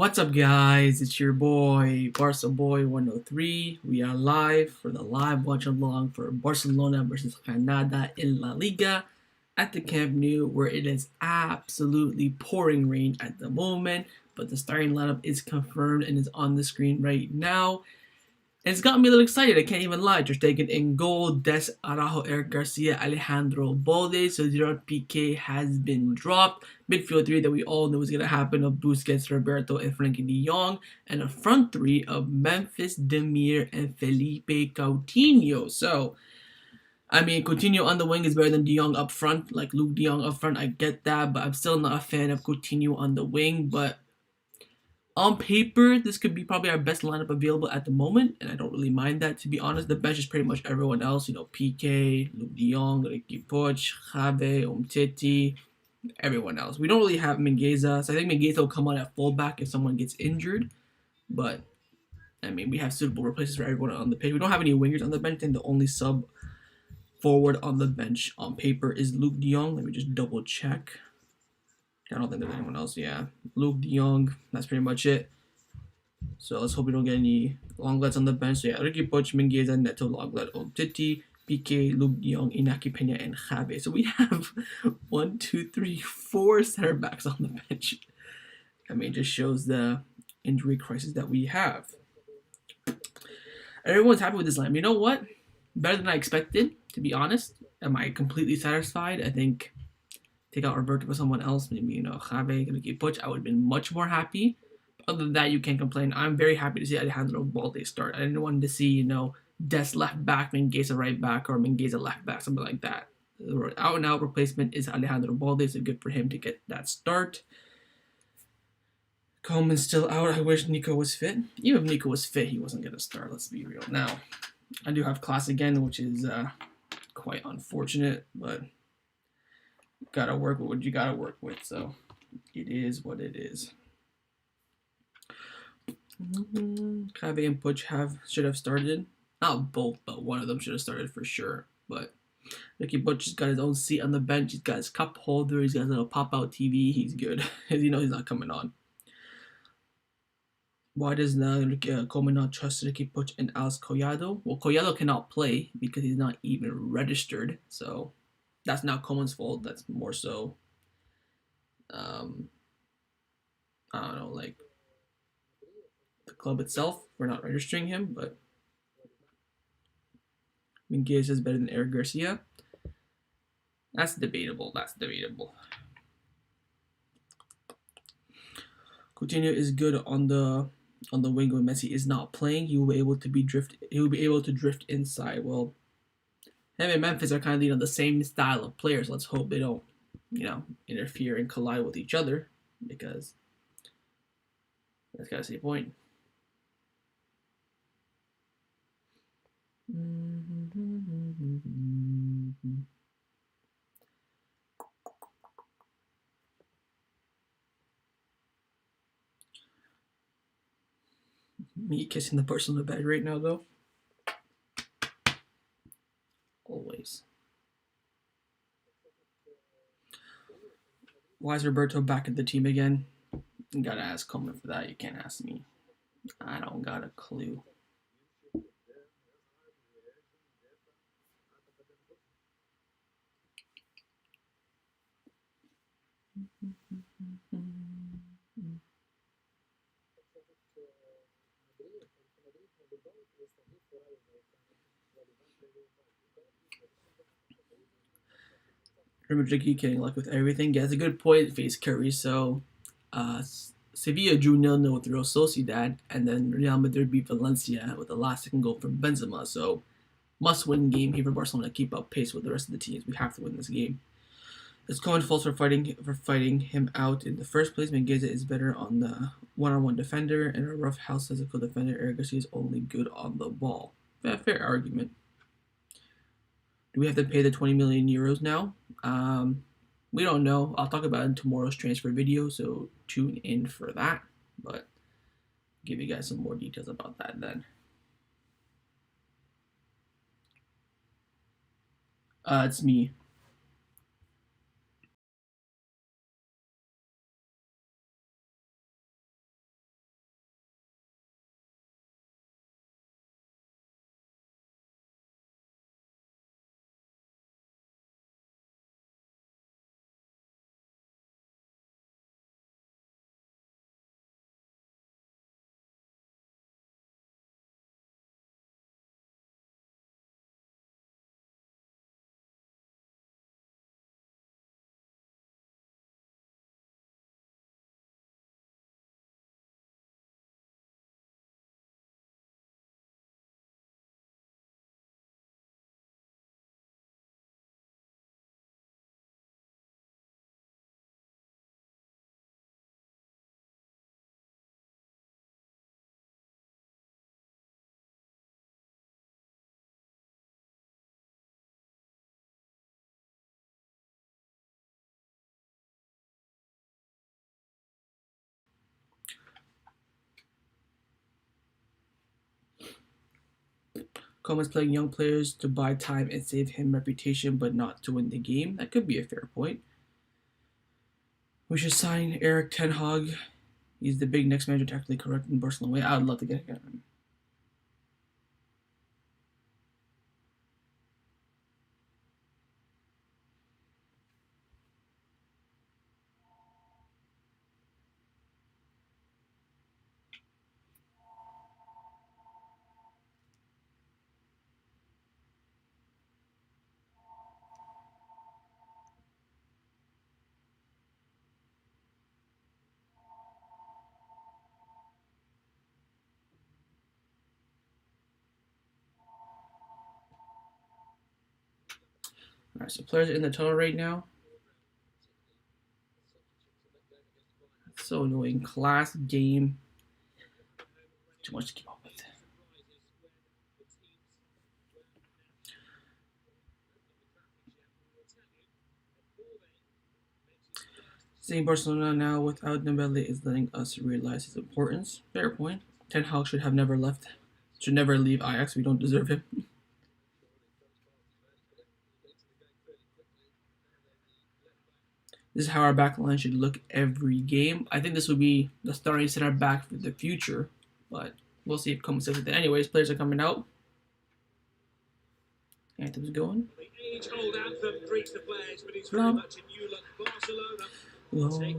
What's up, guys? It's your boy, Barca Boy 103. We are live for the live watch along for Barcelona versus Granada in La Liga at the Camp Nou, where it is absolutely pouring rain at the moment. But the starting lineup is confirmed and is on the screen right now. And it's gotten me a little excited. I can't even lie. Just taking in goal, Des Araujo, Eric Garcia, Alejandro Balde. So Gerard Piqué has been dropped. Midfield three that we all knew was going to happen of Busquets, Roberto, and Frankie de Jong. And a front three of Memphis, Demir, and Felipe Coutinho. So, I mean, Coutinho on the wing is better than de Jong up front. Like Luke de Jong up front, I get that. But I'm still not a fan of Coutinho on the wing. But on paper, this could be probably our best lineup available at the moment, and I don't really mind that, to be honest. The bench is pretty much everyone else. Piqué, Luke de Jong, Ricky Puig, Javi, Umtiti, everyone else. We don't really have Mingueza, so I think Mingueza will come on at fullback if someone gets injured. But, I mean, we have suitable replacements for everyone on the pitch. We don't have any wingers on the bench. I think the only sub forward on the bench on paper is Luke de Jong. Let me just double check. I don't think there's anyone else. Yeah, Luke de Jong. That's pretty much it. So let's hope we don't get any longlets on the bench. So yeah, Ricky Puig, Mingueza, Neto, Longlet, Umtiti, Piqué, Luke de Jong, Inaki Pena, and Javi. So we have 1, 2, 3, 4 center backs on the bench. I mean, it just shows the injury crisis that we have. Everyone's happy with this line. You know what? Better than I expected, to be honest. Am I completely satisfied? I think take out Roberto for someone else, maybe Javi, Ricky Puig, I would have been much more happy. Other than that, you can't complain. I'm very happy to see Alejandro Balde start. I didn't want to see, Des left back, Mingueza right back, or Mingueza left back, something like that. The out and out replacement is Alejandro Balde, so good for him to get that start. Coleman's still out. I wish Nico was fit. Even if Nico was fit, he wasn't going to start. Let's be real. Now, I do have class again, which is quite unfortunate, but gotta work with what you gotta work with. So it is what it is. Javi and Puig should have started. Not both, but one of them should have started for sure. But Ricky Butch has got his own seat on the bench. He's got his cup holder. He's got his little pop-out TV. He's good. He's not coming on. Why does Coleman not trust Ricky Butch and Alex Collado? Well, Collado cannot play because he's not even registered. So that's not Coleman's fault. That's more so, I don't know, like the club itself for not registering him. But Minguez is better than Eric Garcia. That's debatable. Coutinho is good on the wing when Messi is not playing. He will be able to drift inside. Well, him and Memphis are kind of the same style of players. Let's hope they don't interfere and collide with each other, because that's gotta see a point. Me kissing the person in the bed right now, though. Always. Why is Roberto back at the team again? You gotta ask Coleman for that. You can't ask me. I don't got a clue. Remember Jackie getting luck with everything. Yeah, that's a good point, Face Curry. So, Sevilla drew 0-0 with Real Sociedad, and then Real Madrid beat Valencia with the last second goal from Benzema. So, must-win game here for Barcelona to keep up pace with the rest of the teams. We have to win this game. It's Cohen's fault for fighting him out in the first place. Mingueza is better on the one-on-one defender, and a rough house physical defender. Eric Garcia is only good on the ball. Fair argument. Do we have to pay the 20 million euros now? We don't know. I'll talk about it in tomorrow's transfer video, so tune in for that. But I'll give you guys some more details about that then. It's me. Coleman's playing young players to buy time and save him reputation, but not to win the game. That could be a fair point. We should sign Eric Ten Hag. He's the big next manager, tactically correct in Barcelona. I would love to get him. Alright, so players are in the tunnel right now. So annoying. Class game. Too much to keep up with. Seeing Barcelona now without Dembele is letting us realize his importance. Fair point. Ten Hag should never leave Ajax. We don't deserve him. This is how our back line should look every game. I think this would be the starting center back for the future, but we'll see if Coleman says it. Anyways, players are coming out. Anthem's going. The age-old anthem greets the players, but it's very much a new look. Barcelona.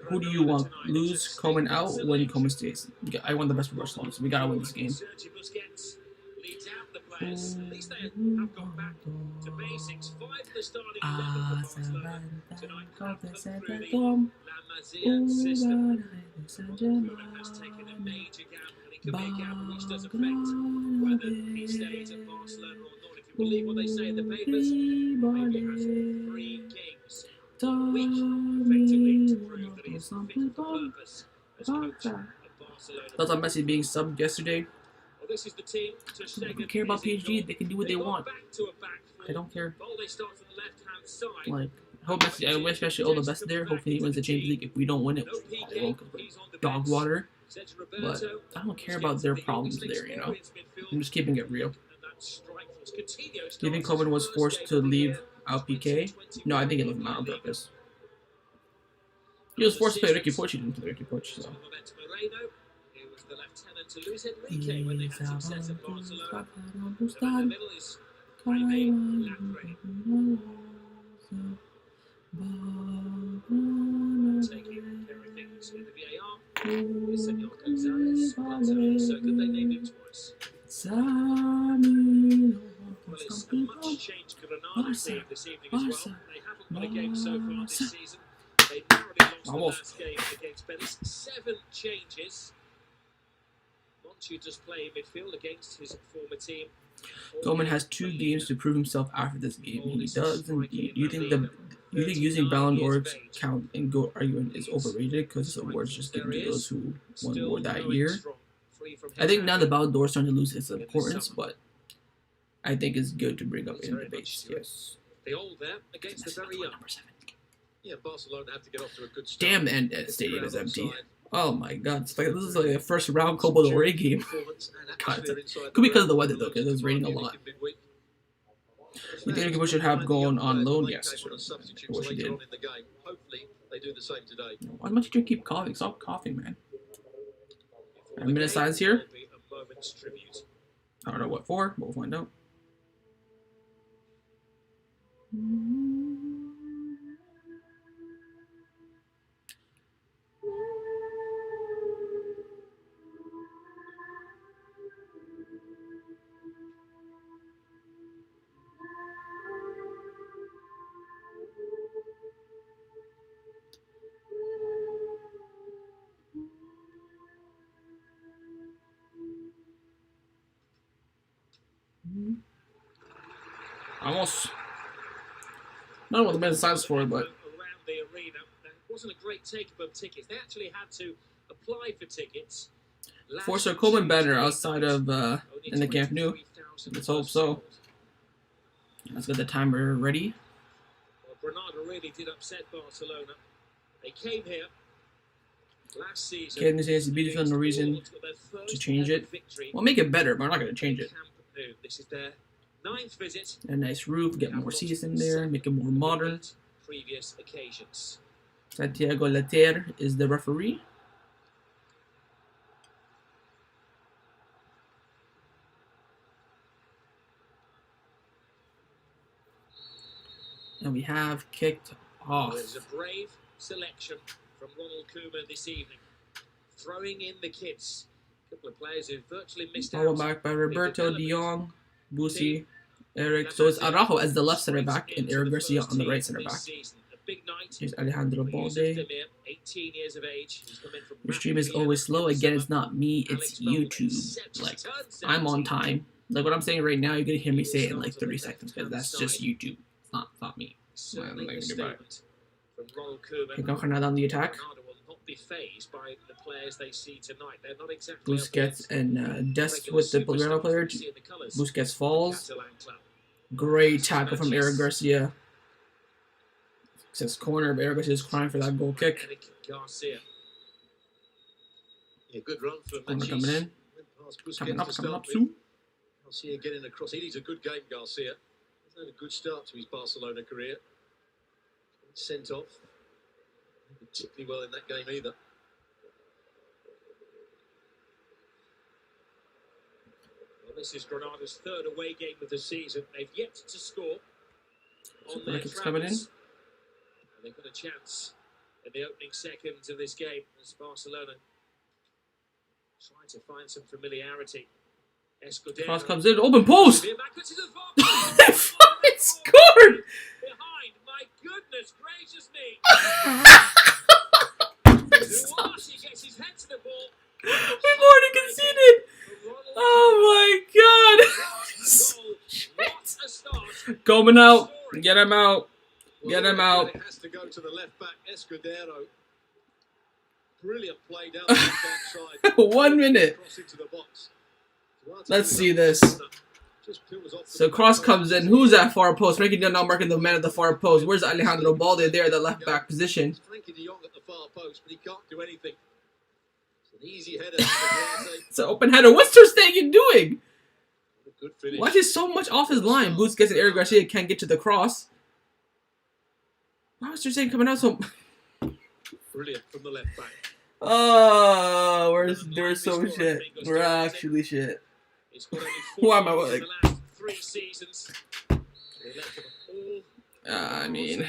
Who do you want? Lose Coleman out, win Coleman stays. I want the best for Barcelona, so we gotta win this game. At least they have gone back to basics. 5 of the starting 11 for Barcelona tonight have come through the La Masia system. Barcelona has taken a major gamble, and it could be a gamble which does affect whether he stays at Barcelona or not. If you believe what they say in the papers, maybe has 3 games a week, effectively to prove that he is fit for purpose as coach of Barcelona. Thoughts on Messi being subbed yesterday? This is the team to I don't care about PSG. They can do what they want. I don't care. Like, hope Messi, I wish Messi all the best there. Hopefully he wins the Champions League. If we don't win it, probably won't because we're dog water. But I don't care about their problems there, you know. I'm just keeping it real. Do you think Coleman was forced to leave out PK? No, I think it looked on purpose. He was forced to play Ricky Puig. He didn't play Ricky Puig, so. The lieutenant to Luis Enrique when they had success at Barcelona. In the middle is Jaime Lapre. Taking everything to the VAR with Senor Gonzalez. So good they named him twice. Well, it's a much changed Granada team this evening as well. They haven't won a game so far this season. They narrowly lost the last game against Betis. 7 changes. To just play midfield against his former team. Coleman has 2 games to prove himself after this game. He does indeed. Do you think using Ballon d'Or count and GOAT argument is overrated because this award's just given to those who won more that year? I think now the Ballon d'Or is starting to lose its importance, but I think it's good to bring up in debates. Yes. They all there against the very young. Yeah, Barcelona have to get off to a good start. Damn, the stadium is empty. Oh my god, this is like a first round Copa del Rey game. God, could be because of the weather though, because it's raining a lot. You think we should have gone on loan? Yes, sure. I wish he did. Why don't you keep coughing? Stop coughing, man. A minute silence here. I don't know what for, but we'll find out. Almost. I don't know what the minute silence for, but. Around the arena, it wasn't a great take of tickets. They actually had to apply for tickets. Force a Coleman banner outside of in the Camp Nou. Let's hope so. Let's get the timer ready. Well, Granada really did upset Barcelona. They came here last season. Kevin says it's beautiful, no reason to change it. We'll make it better, but I'm not going to change it. afternoon. This is their 9th visit. A nice roof, get more seats in there, make it more modern. Previous occasions. Santiago Later is the referee. And we have kicked off. There's a brave selection from Ronald Koeman this evening. Throwing in the kids. A couple of players who virtually missed out. Followed back by Roberto, De Jong, Busi, Eric. So it's Araujo as the left center back and Eric Garcia on the right center back. Here's Alejandro Balde. 18 years of age. Your stream is always slow. Again, it's not me, it's YouTube. Like, I'm on time. Like what I'm saying right now, you're gonna hear me say it in like 30 seconds because that's just YouTube. It's not me. Here comes Granada on the attack. Busquets and Dest with the Granada player. Busquets falls. Great tackle from Eric Garcia. Says corner, but Eric Garcia's crying for that goal kick. Yeah, good run for Corner coming in. Coming up soon. Garcia getting across. He needs a good game, Garcia. He's had a good start to his Barcelona career. Sent off. Not particularly well in that game either. Well, this is Granada's 3rd away game of the season. They've yet to score on their travels. And they've got a chance in the opening seconds of this game as Barcelona trying to find some familiarity. Cross comes in, open post! They fucking scored! Behind, my goodness gracious me! He gets his head to the ball. We've already conceded! Oh my god! Coming out! Get him out! Get him out! It has to go to the left back, Escudero. Brilliant play down the left hand side. 1 minute. Let's see this. So cross comes in. Who's at far post? Frankie De Jong now marking the man at the far post. Where's Alejandro Balde there, the left back position? Frankie De Jong at the far post, but he can't do anything. It's an easy header. It's an open header. What's Ter Stegen doing? Good finish. Why is he so much off his line? Busquets and Eric Garcia can't get to the cross. Why was Ter Stegen coming out so... Brilliant from the left back. Oh, we're so shit. We're actually shit. Why am I like? Three seasons. I mean,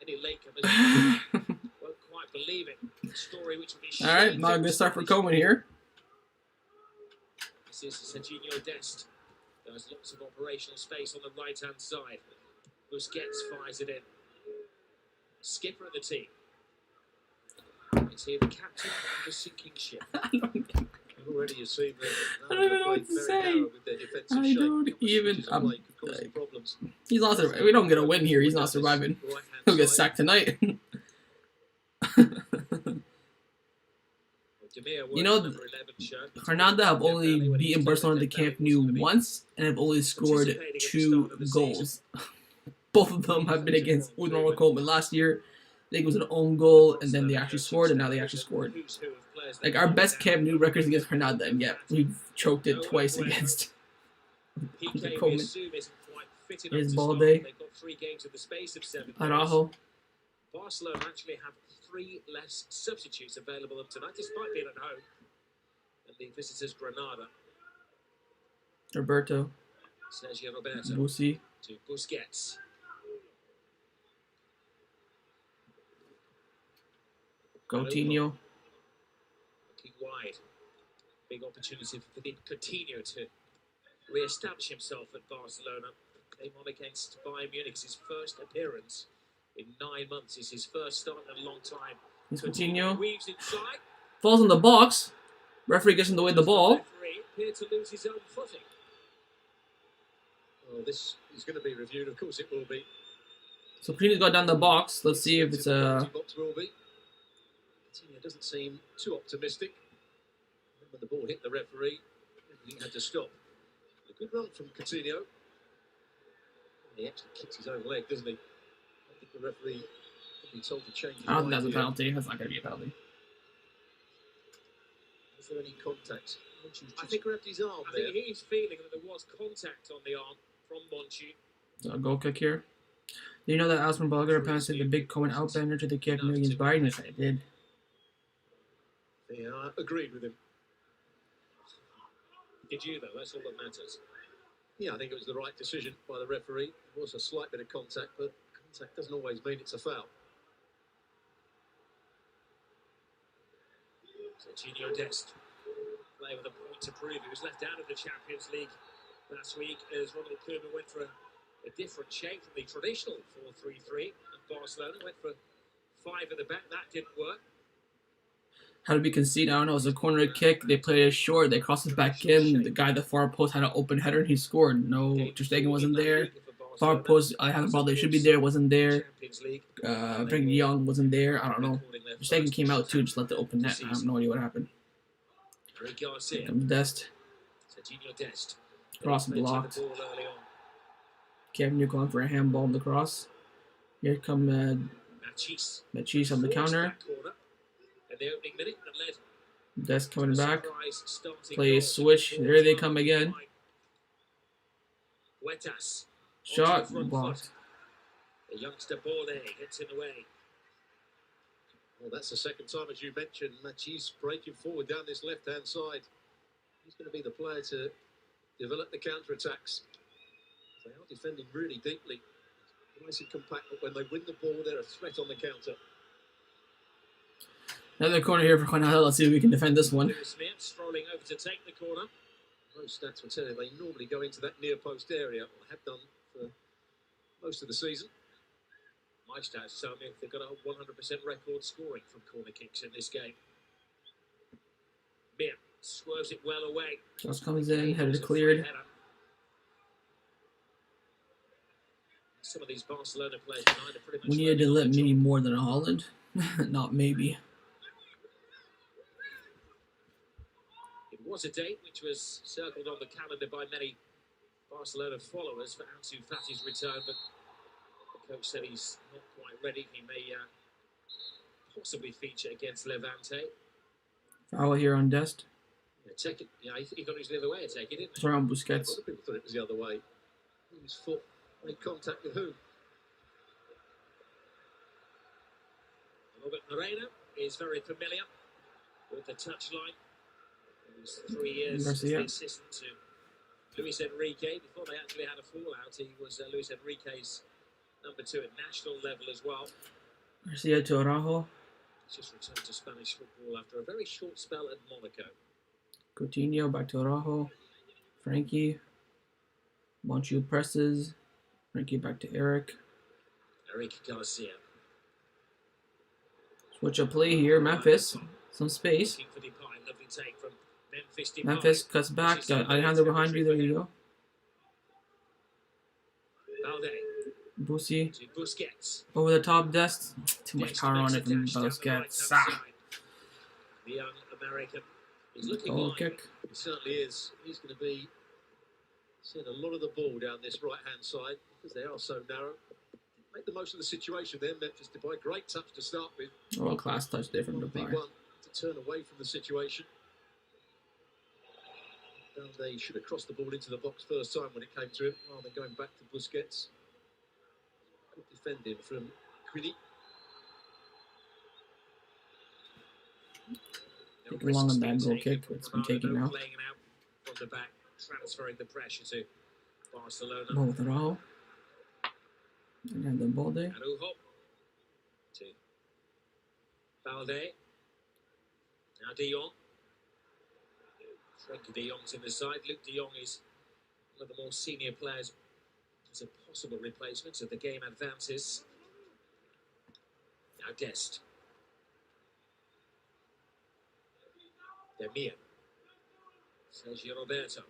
any latecomers won't quite believe it. Story which will be all right, not a good start for Koeman here. This is Serginho Dest. There's lots of operational space on the right-hand side. Busquets fires it in. Skipper of the team. Is he the captain of the sinking ship? Already you see I don't even know what to say. I don't even. He's not surviving. We don't get a win here. He's not surviving. He'll get sacked tonight. You know, Granada have only beaten Barcelona at the Camp Nou once and have only scored 2 goals. Both of them have been against Ronald Koeman last year. I think it was an own goal, and then they actually scored, and now they actually scored. Like, our best Camp Nou records against Granada, and yet we've choked it twice against Koeman. Here's Balde. Araujo. Barcelona actually have 3 less substitutes available tonight, despite being at home. And the visitors, Granada. Roberto. Sergio Roberto. Busi. To Busquets. Coutinho. Looking wide. Big opportunity for Coutinho to re-establish himself at Barcelona. Came on against Bayern Munich. It's his first appearance in 9 months. It's his first start in a long time. Coutinho. Weaves inside. Falls in the box. Referee gets in the way of the ball. Referee appeared to lose his own footing. Oh, this is going to be reviewed. Of course it will be. So Coutinho's got down the box. Let's see if it's a... Coutinho doesn't seem too optimistic. When the ball hit the referee, he had to stop. A good run from Coutinho. He actually kicks his own leg, doesn't he? I think the referee could be told to change his I don't think mind that's a here. penalty. That's not going to be a penalty. Is there any contact? I think grabbed his arm. I think he's feeling that there was contact on the arm from Monchi. So a goal kick here. Do you know that Aspen Bulgar passed the big Cohen outbender to the Camp Nou against Bayern? Yes, I did. Yeah, I agreed with him. Did you, though? That's all that matters. Yeah, I think it was the right decision by the referee. It was a slight bit of contact, but contact doesn't always mean it's a foul. Serginho Dest, play with a point to prove. He was left out of the Champions League last week as Ronald Koeman went for a different shape from the traditional 4-3-3. And Barcelona went for 5 at the back. That didn't work. How did we concede? I don't know. It was a corner kick. They played it short. They crossed it back in. The guy at the far post had an open header and he scored. No, Ter Stegen wasn't there. Far post, Alejandro Balde should be there, wasn't there. Frank de Jong wasn't there. I don't know. Ter Stegen came out too, just let the open net. I have no idea what happened. Here comes Dest. Cross blocked. Camp Nou going for a handball on the cross. Here come Machis on the counter. Dest coming back. Play a switch. There they come again. Shot blocked. The youngster Balde gets in the way. Well, that's the second time, as you mentioned, Machis breaking forward down this left-hand side. He's going to be the player to develop the counter-attacks. They are defending really deeply. Nice and compact, but when they win the ball, they're a threat on the counter. Another corner here for Granada. Let's see if we can defend this one. Smith strolling over to take the corner. Most stats will tell you they normally go into that near post area, or have done for most of the season. My stats tell me they've got a 100% record scoring from corner kicks in this game. Mir swerves it well away. Just comes in, header cleared. Some of these Barcelona players tonight are pretty much. We needed to let maybe more than a Holland. Not maybe. It was a date which was circled on the calendar by many Barcelona followers for Ansu Fati's return, but the coach said he's not quite ready. He may possibly feature against Levante. Foul here on Dest. Yeah, take it. Yeah, he got his the other way. I take it, didn't he? Sorry on Busquets. Other people thought it was the other way. His foot made contact with who? Robert Moreno is very familiar with the touchline. He was 3 years as the assistant to Luis Enrique. Before they actually had a fallout, he was Luis Enrique's number 2 at national level as well. Garcia to Araujo. He's just returned to Spanish football after a very short spell at Monaco. Coutinho back to Araujo. Frankie. Monchu presses. Frankie back to Eric. Eric Garcia. Switch up play here. Memphis. Some space. Memphis cuts back. Got Alejandro behind you. There you go. Busi. Over the top Dest. Too much power on it from Busquets. The young American is looking goal like kick. He certainly is. He's going to be seeing a lot of the ball down this right-hand side because they are so narrow. Make the most of the situation then. Memphis Depay, great touch to start with. Oh, class touch there from Depay. To turn away from the situation. They should have crossed the ball into the box first time when it came to him, rather than going back to Busquets. Good defending from Quini. Taking long on that goal kick. It's been taken out. Playing it out from the back, transferring the pressure to Barcelona. Ball with Araujo. And then Balde. Araujo to Balde. Now De Jong. Frankie de Jong's in the side. Luke de Jong is one of the more senior players as a possible replacement, so the game advances. Now Dest. Demir. Sergio Roberto.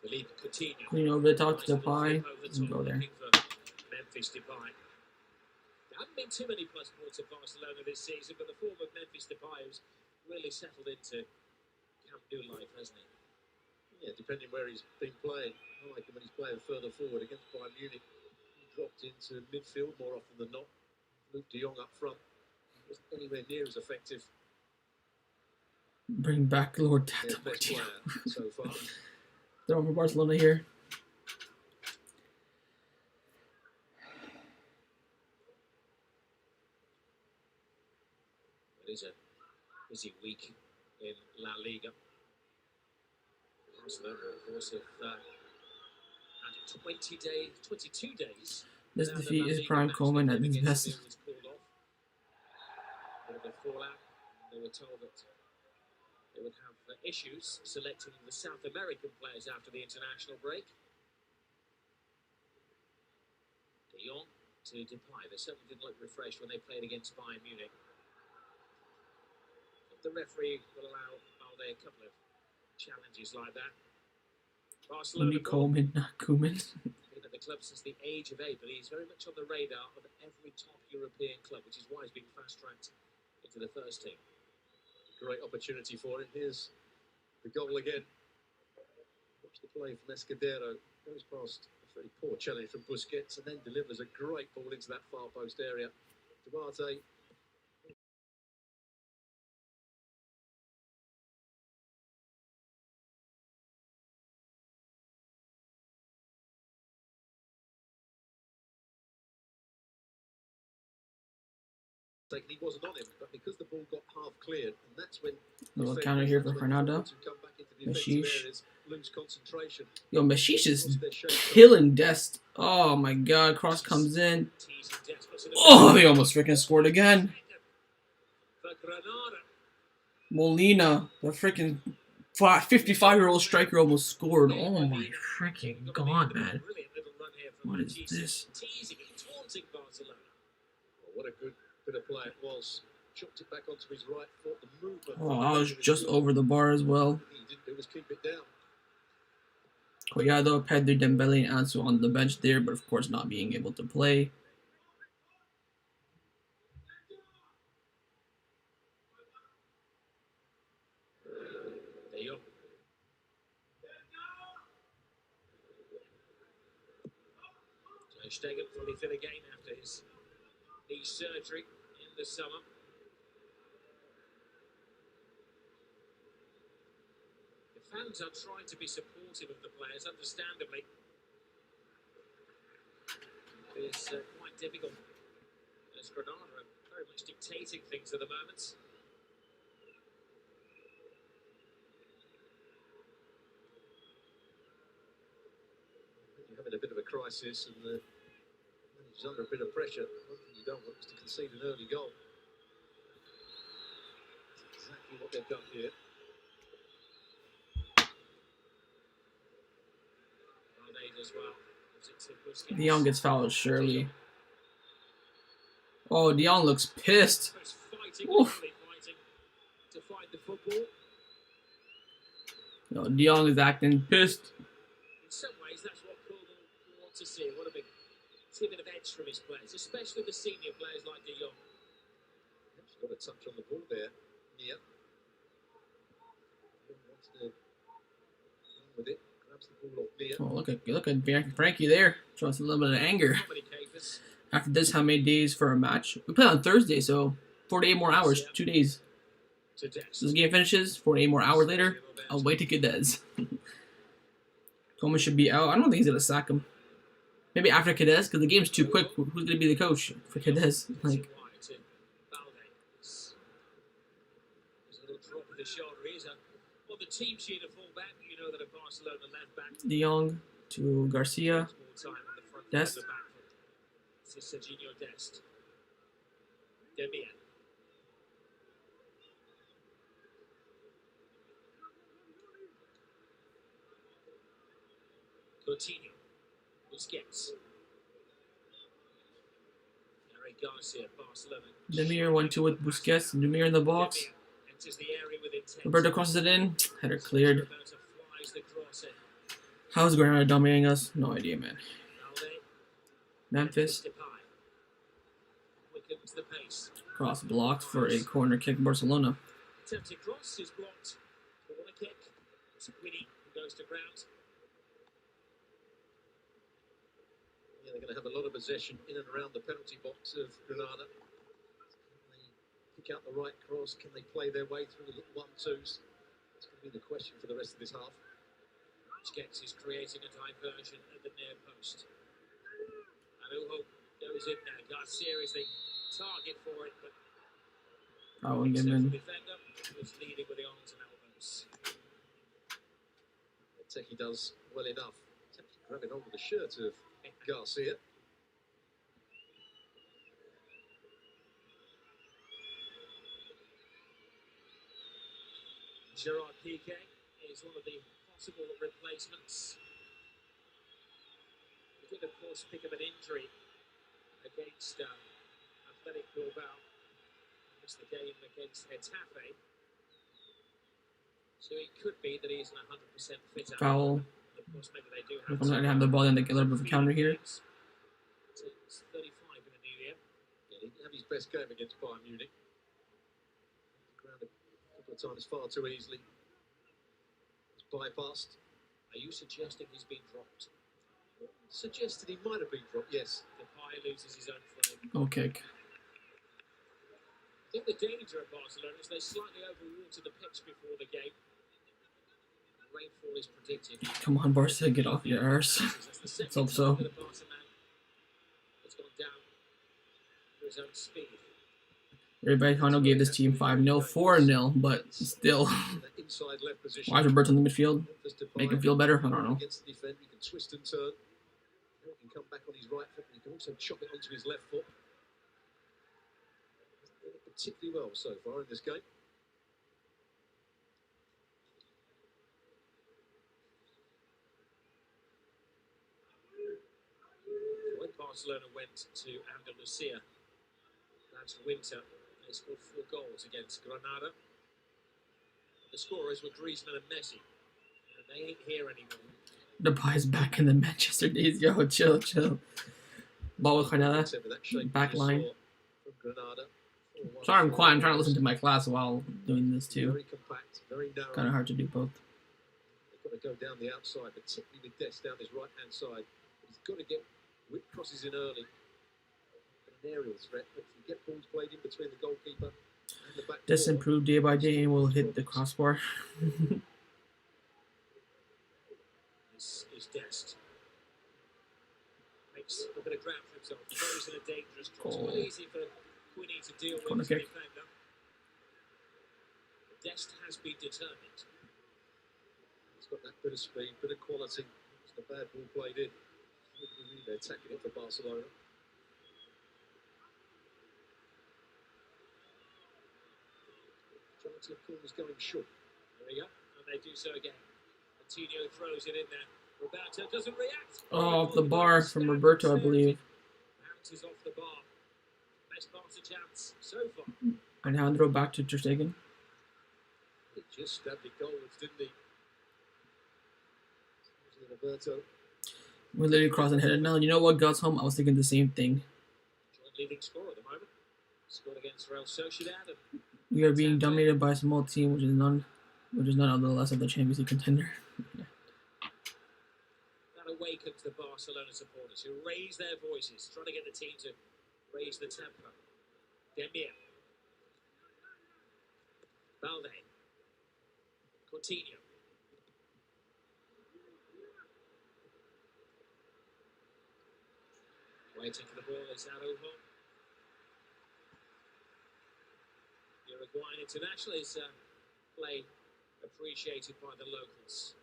Felipe Coutinho. Coutinho over the top to Depay. And go there. Memphis Depay. There haven't been too many plus points at Barcelona this season, but the form of Memphis Depay has really settled into Camp Nou life, hasn't he? Yeah, depending where he's been playing. I like him when he's playing further forward against Bayern Munich. He dropped into midfield more often than not. Luke de Jong up front. Wasn't anywhere near as effective. Bring back Lord Their Tata best Martino. player so far. Throw for Barcelona here. It is a busy week in La Liga. Barcelona, of course, have had 22 days. This without a defeat La is Liga Prime match. Coleman Their at win his against best. Seville was called off. Bit of a fallout. They were told that they would have issues selecting the South American players after the international break. De Jong to Depay. They certainly didn't look refreshed when they played against Bayern Munich. The referee will allow Balde a couple of challenges like that. Only Barcelona Coleman, not Koeman. been at the club since the age of 8, but he's very much on the radar of every top European club, which is why he's been fast-tracked into the first team. Great opportunity for him. Here's the goal again. Watch the play from Escudero. Goes past a very poor challenge from Busquets and then delivers a great ball into that far post area. Duarte. He wasn't on him, but because the ball got half cleared, and that's when Little counter here for Granada. Meshish. Lose concentration. Yo, Meshish is killing Dest. Oh my god, cross comes in. Oh, he almost freaking scored again. Molina, the freaking 55-year-old striker almost scored. Oh my freaking god, man. What is this? What a good bit of play it was. Chopped it back onto his right foot. The movement. Oh, I was just over the bar as well. He didn't do was keep it down. Collado, Pedro, Dembele, and Ansu on the bench there, but of course not being able to play. Stegen fully fit again after his knee surgery in the summer. The fans are trying to be supportive of the players, understandably. It's quite difficult as Granada are very much dictating things at the moment. You're having a bit of a crisis and he's under a bit of pressure. One thing you don't want is to concede an early goal. That's exactly what they've done here. De Jong gets fouled, surely. Oh, De Jong looks pissed. Oof. No, De Jong is acting pissed. In some ways, that's what Koeman wants to see. What a big bit of edge from his players, especially the senior players like De Jong. He's got a touch on the ball there. Yeah. Wants to run with it. Grabs the ball off Mia. Oh, look at Frankie there. Showing us a little bit of anger. After this, how many days for a match? We play on Thursday, so 48 more hours, 2 days. So this game finishes, 48 more hours later, I'll wait to Cadez. Coleman should be out. I don't think he's going to sack him. Maybe after Cadez, because the game's too quick. Who's going to be the coach for Cadez? Like, De Jong to Garcia. Dest. Coutinho, Busquets, Garcia, Barcelona. Demir 1-2 with Busquets. Demir in the box. Roberto crosses it in. Header cleared. How's Granada dominating us? No idea, man. Memphis. Cross blocked for a corner kick, Barcelona. Attempted cross is blocked. Corner kick. It's Winnie who goes to ground. Yeah, they're going to have a lot of possession in and around the penalty box of Granada. They pick out the right cross. Can they play their way through the little 1-2s? That's going to be the question for the rest of this half. Skeks is creating a diversion at the near post. Arujo goes in there. Garcia is the target for it, but I won't give in. defender was leading with the arms and elbows. Teki does well enough. Grabbing hold of the shirt of Garcia. Gerard Piqué is one of the possible replacements. He did, of course, pick up an injury against Athletic Bilbao. Missed the game against Getafe. So it could be that he isn't 100% fit. Foul. Of course, maybe they do I'm going to have the ball and they get a little bit of a counter here. It's 35 in the new year. Yeah, he didn't have his best game against Bayern Munich. Ground a couple of times far too easily. It's bypassed. Are you suggesting he's been dropped? Suggested he might have been dropped, yes. Depay loses his own flag. Goal kick. I think the danger at Barcelona is they slightly overwater the pitch before the game. Rainfall is predicted. Come on, Barca, get off your arse. Let's hope so. It's gone down to his own speed. Everybody kind of gave this team 5-0, 4-0, but still. Why is Roberto in the midfield? Make him feel better? I don't know. Against the defender, he can twist and turn. He can come back on his right foot, and he can also chop it onto his left foot. He's done it particularly well so far in this game. When Barcelona went to Andalusia last winter, they scored 4 goals against Granada. The scorers were Griezmann and Messi, and they ain't here anymore. Depay's back in the Manchester days. Yo, chill. Ball with Granada. Back line. Sorry, I'm quiet. I'm trying to listen to my class while doing this too. Very compact, very narrow. Kind of hard to do both. They've got to go down the outside, particularly with Dest down his right-hand side. He's got to get whip crosses in early. An aerial threat, but if you get balls played in between the goalkeeper and the back. This improved day by day and will hit the crossbar. This is Dest. Makes a bit of ground for himself. Throws in a dangerous cross. Quite easy for Quinny to deal with as a defender. Dest has been determined. He's got that bit of speed, bit of quality. It's a bad ball played in. They're attacking it for Barcelona. Majority of corners going short. There we go. And they do so again. Coutinho throws it in there. Roberto doesn't react. Oh, off the bar from Roberto, I believe. Bounces off the bar. Best Barca chance so far. Alejandro back to Ter Stegen. He just stabbed it goals, didn't he? Roberto. We literally crossed and headed. Now, you know what, God's home? I was thinking the same thing. Joint leading scorer at the moment. Scored against Real Sociedad. We are being dominated by a small team, which is none of the less of the Champions League contender. That awakens the Barcelona supporters who raise their voices, trying to get the team to raise the tempo. Demir. Balde. Coutinho. Waiting for the ball is Arujo. Uruguayan international is play appreciated by the locals.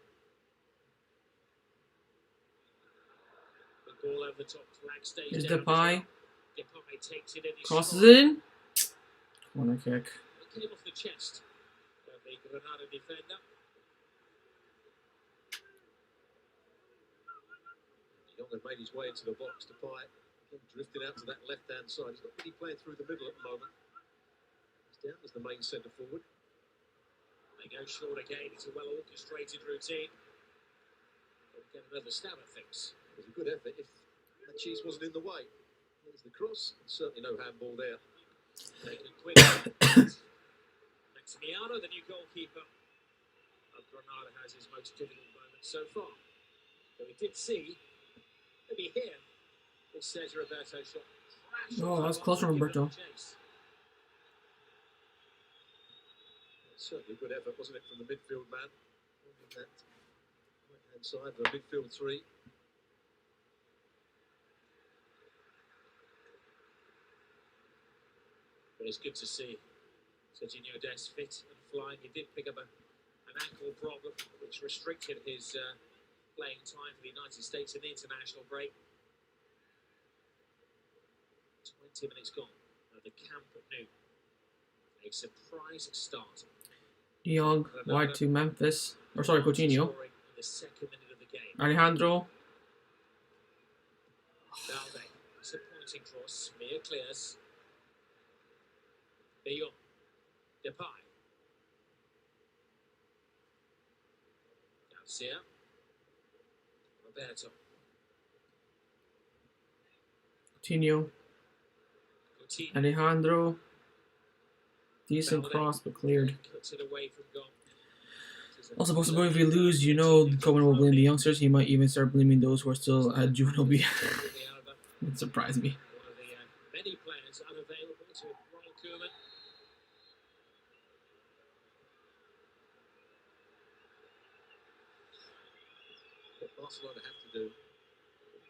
The ball over the top, flag stays Here's down. Depay. Depay takes it in. Crosses it in. Corner kick. It came off the chest of the Granada defender. Young had made his way into the box. Depay drifted out to that left-hand side. He's not really playing through the middle at the moment. He's down as the main centre forward. They go short again. It's a well-orchestrated routine. They'll get another stab at things. It was a good effort if that cheese wasn't in the way. There's the cross. Certainly no handball there. Taken quickly. Maximiano, the new goalkeeper of Granada, has his most difficult moment so far. But we did see, maybe here, this Sergio Roberto shot. Oh, that was close from Roberto. Certainly good effort, wasn't it, from the midfield man? On that right-hand side of a midfield three. But it's good to see Serginho Dest fit and flying. He did pick up an ankle problem, which restricted his playing time for the United States in the international break. 20 minutes gone at the camp at noon. A surprise start. De Jong, wide to Memphis. Or sorry, Coutinho. The second minute of the game. Alejandro. Valde, disappointing cross. Mia clears. De Jong. Depay. Garcia. Roberto. Coutinho. Alejandro. Decent Valde. cross, but cleared. Cuts it away from goal. Also, possible if we lose, you know, Cohen will blame the youngsters. He might even start blaming those who are still at juvenile B. It surprised me. One of the many players unavailable to Ronald Koeman. What Barcelona have to do,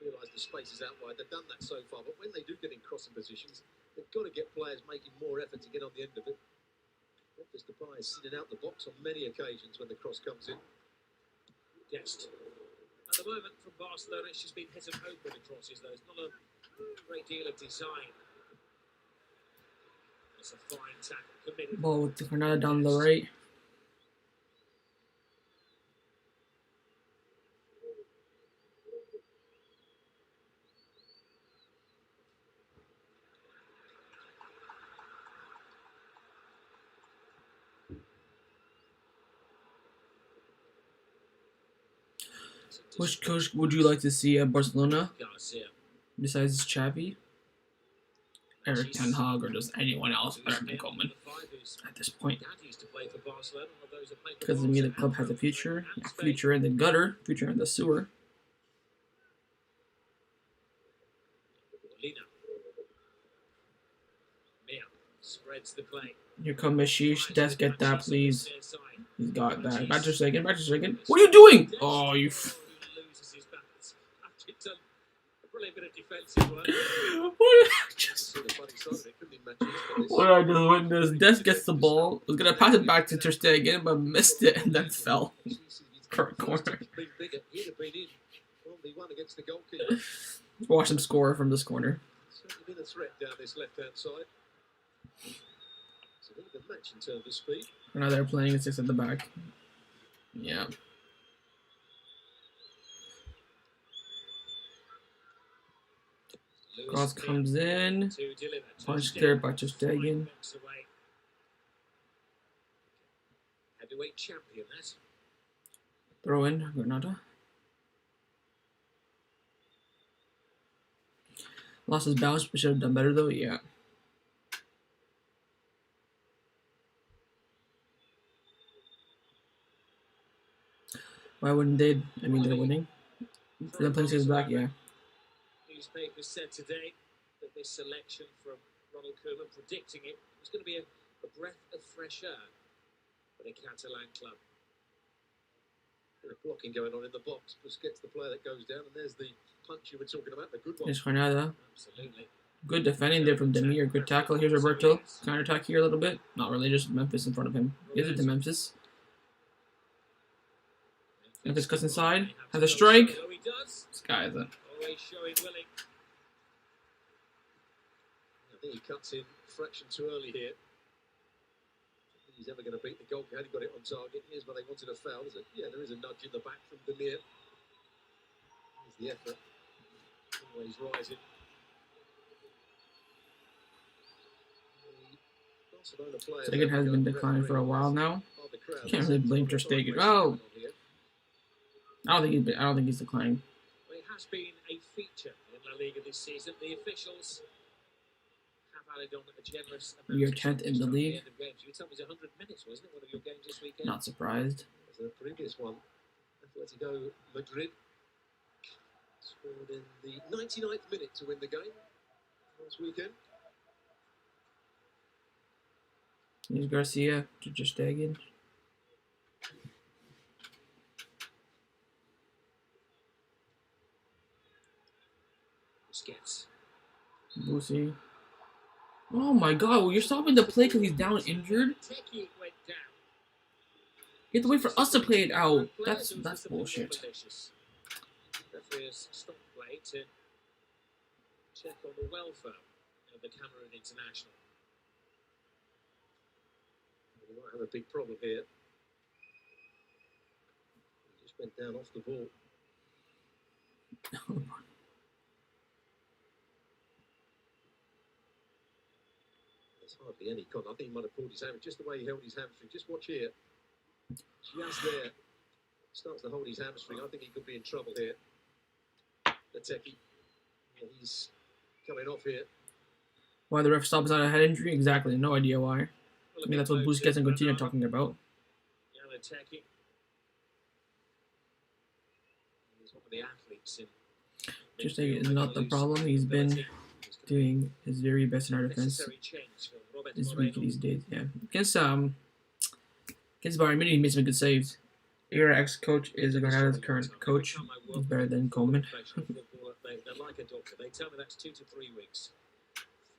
realise the space is out wide. They've done that so far, but when they do get in crossing positions, they've got to get players making more effort to get on the end of it. Memphis Depay is sitting out the box on many occasions when the cross comes in. Dest. At the moment, from Barcelona, it's just been hit and hope with the crosses, though. It's not a great deal of design. It's a fine tackle. Committed. Ball with Granada down the right. Which coach would you like to see at Barcelona? Garcia. Besides Xavi? Eric Ten Hag, or just anyone else better than Koeman at this point? Because to me, the club has a future. Yeah, future in the gutter, future in the sewer. Spreads the play. Here come Mishish. Des, get that, please. He's got that. Back to second. Back to second. What are you doing? Oh, you. Brilliant bit of defensive work. What did I just witness? Des gets the ball. Was gonna pass it back to Ter Stegen, but missed it and then fell. Corner. Watch him score from this corner. Certainly been a threat down this left-hand side. It's a really good match in terms of speed. Now they're playing at 6 at the back. Yeah. Cross comes in. Punch cleared by Ter Stegen. Heavyweight champion, that. Throw in Granada. Lost his balance, but should have done better though. Yeah. Why wouldn't they? I mean, they're winning. For them playing 6 back, yeah. Newspapers said today that this selection from Ronald Koeman, predicting it, was going to be a breath of fresh air for the Catalan club. Bit of blocking going on in the box. Busquets, the player that goes down, and there's the punch you were talking about, the good one. There's Granada. Absolutely. Good defending there from Demir. Good tackle. Here's Roberto. Counter attack here a little bit. Not really, just Memphis in front of him. Gives it to Memphis. Memphis cuts inside. Has a strike. This guy is a. Always showing willing. I think he cuts in a fraction too early here. I think he's ever going to beat the goal. Had he got it on target? Here's where they wanted a foul, is it? Yeah, there is a nudge in the back from Demir. Here's the effort. Always rising. Stegen has been declining for a while now. Can't really blame Ter Stegen. Oh, I don't think he's declining. Well, it has been a feature in La Liga this season. The officials have added on a generous amount. We are 10th in the league. You told me it was 100 minutes, wasn't it? One of your games this weekend. Not surprised. As the previous one, Atletico Madrid scored in the 99th minute to win the game last weekend. Here's Garcia to just Stegen. Busquets. Boosie. Oh my god, well, you're stopping the play because he's down injured? Teki went down. You have to wait for us to play it out. That's bullshit. Referee has stopped play to check on the welfare of the Cameroon international. We might have a big problem here. He just went down off the ball. There's hardly any con. I think he might have pulled his hamstring. Just the way he held his hamstring. Just watch here. Just there. Starts to hold his hamstring. I think he could be in trouble here. Teki. He's coming off here. Why the ref stops out a head injury? Exactly. No idea why. I mean, that's what Busquets and Coutinho are talking about. Teki. He's one of the athletes in. Just saying is not the problem. He's been doing his very best in our defense this week, these days. Yeah. Against Bayern Munich, he made some good saves. Your ex-coach is Granada's current coach. He's better than Coleman. They're like a doctor. They tell me that's 2 to 3 weeks.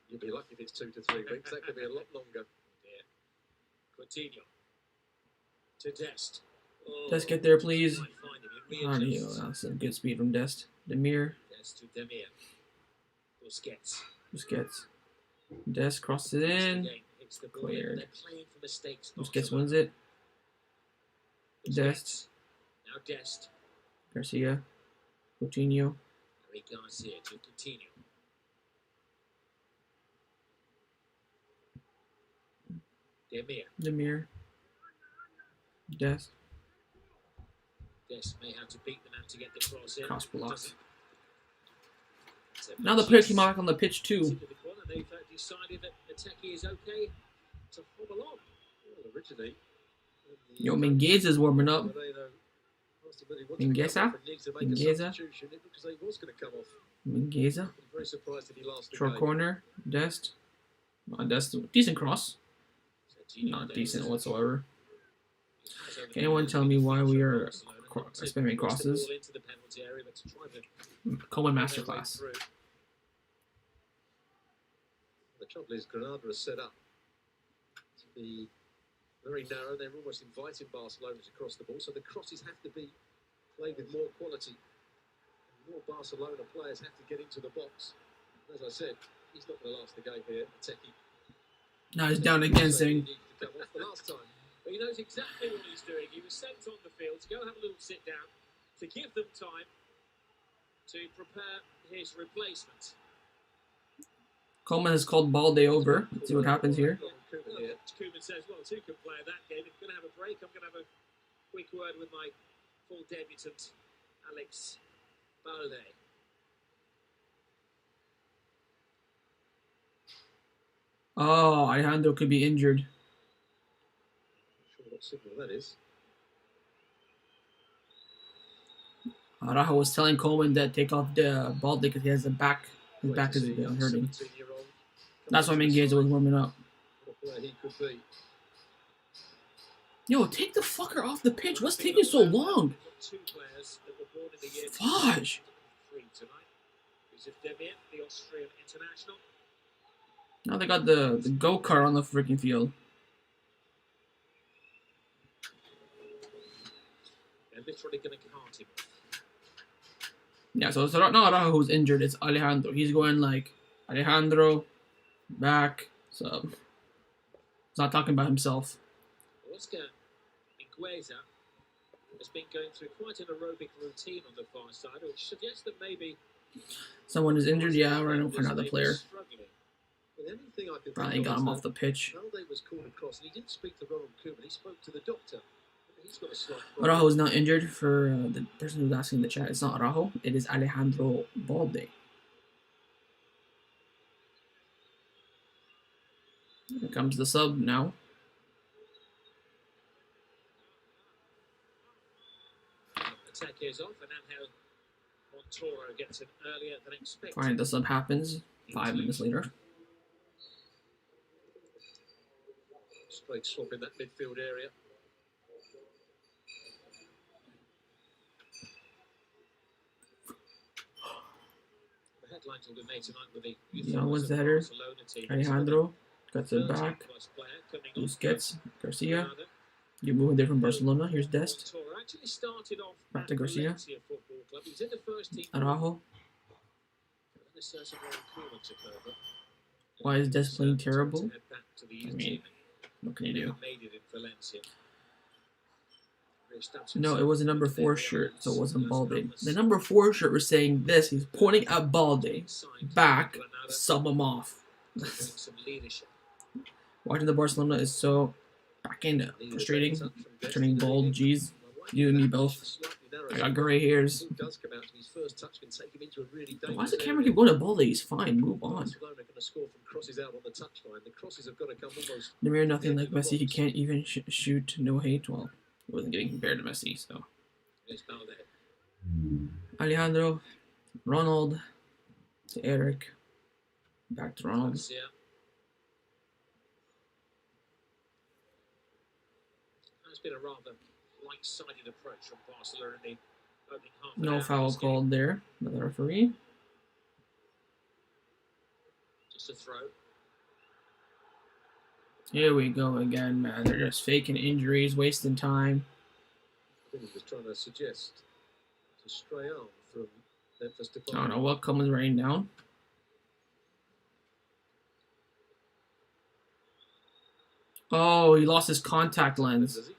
You'd be lucky if it's 2 to 3 weeks. That could be a lot longer. Yeah. Coutinho. To Dest. Oh, Dest, get there, please. That's some good speed from Dest. Demir. Dest to Demir. Busquets. Dest crosses it in. Cleared. Busquets wins it. Dest. Now Dest. Garcia. Coutinho. Garcia to Coutinho. Demir. Dest. Dest may have to beat the man to get the cross in. Cross blocks. Now the player came out on the pitch too. They've decided that Teki is okay to hobble on. Well, originally, Yo, Mingueza is warming up. Mingueza? Mingueza? Short corner. Dest. Dest. Decent cross. Not decent whatsoever. Can anyone tell me why we are spamming crosses? Coleman masterclass. The trouble is Granada is set up to be very narrow. They're almost inviting Barcelona to cross the ball, so the crosses have to be played with more quality. And more Barcelona players have to get into the box. As I said, he's not going to last the game here. Teki. Now he's down again, saying. The last time. But he knows exactly what he's doing. He was sent on the field to go have a little sit down, to give them time to prepare his replacement. Coleman has called Balde over. Let's see what happens here. Koeman says, well, two can play that game. If we're going to have a break, I'm going to have a quick word with my full debutant, Alex Balde. Oh, Alejandro could be injured. Not sure what signal that is. Araujo was telling Coleman that take off the Balde because he has the back. His back is hurting. That's why Mingueza was warming up. Yo, take the fucker off the pitch. What's taking so long? Fudge. Now they got the go-kart on the freaking field. They're literally going to cart him. Yeah, so it's not Araujo who's injured. It's Alejandro. He's going like Alejandro back. So he's not talking about himself. Oscar Mingueza has been going through quite an aerobic routine on the far side, which suggests that maybe someone is injured. Yeah, we're running for another player. Probably got him off the pitch. Balde was called across, and he didn't speak to Ronald Koeman. He spoke to the doctor. He's got a slight problem. Araujo is not injured. For the person who's asking in the chat, it's not Araujo. It is Alejandro Balde. Here comes the sub now. Attack is off, and Angel Montoro gets it earlier than expected. Fine, the sub happens 5 minutes later. Played swap in that midfield area. The headlines will be made tonight with the Young was the header. Alejandro cuts it back. Busquets, Garcia. You moving there from Barcelona. Here's Dest. Back to Garcia. Araujo. Why is Dest playing terrible? I mean, what can you do? No, it was a number 4 shirt, so it wasn't Balde. The number 4 shirt was saying this. He's pointing at Balde. Back, sub him off. Watching the Barcelona is so fucking frustrating. Turning bald, jeez. You and me both. I got gray hairs. Why does the camera keep going to Balde? He's fine. Move on. Namir, nothing like Messi. He can't even shoot. No hate. Well, he wasn't getting compared to Messi, so. Alejandro, Ronald, to Eric, back to Ronald. Been a rather light-sided approach from Barcelona in the opening half. No foul called there by the referee. Just a throw. Here we go again, man. They're just faking injuries, wasting time. I think he was trying to suggest a stray arm from Memphis to I don't know what comes raining down. Oh, he lost his contact lens.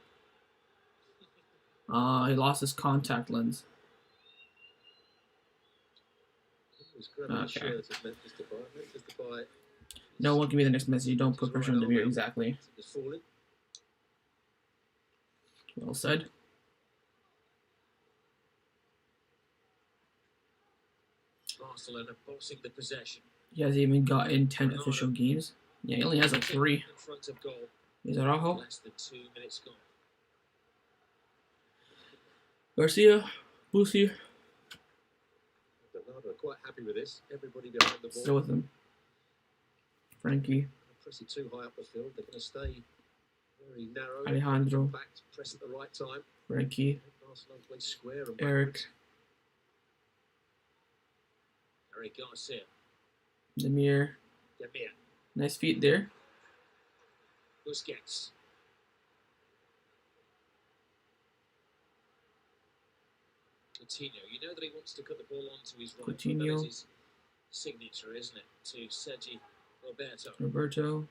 He lost his contact lens. Okay. No one can be the next Messi. Don't put pressure on the mirror. Exactly. Well said. Barcelona bossing the possession. He hasn't even got in 10 official games. Yeah, he only has like 3. Is Araujo? Less than 2 minutes gone. Garcia, Busi. Granada are quite happy with this. Everybody behind the ball. Still with him. Frankie. Press it too high up the field. They're going to stay very narrow. Alejandro. Back to press at the right time. Frankie. Square and Eric. Eric Garcia. Demir. Nice feet there. Busquets. Coutinho, you know that he wants to cut the ball onto his right. Coutinho. That is his signature, isn't it? To Sergi Roberto.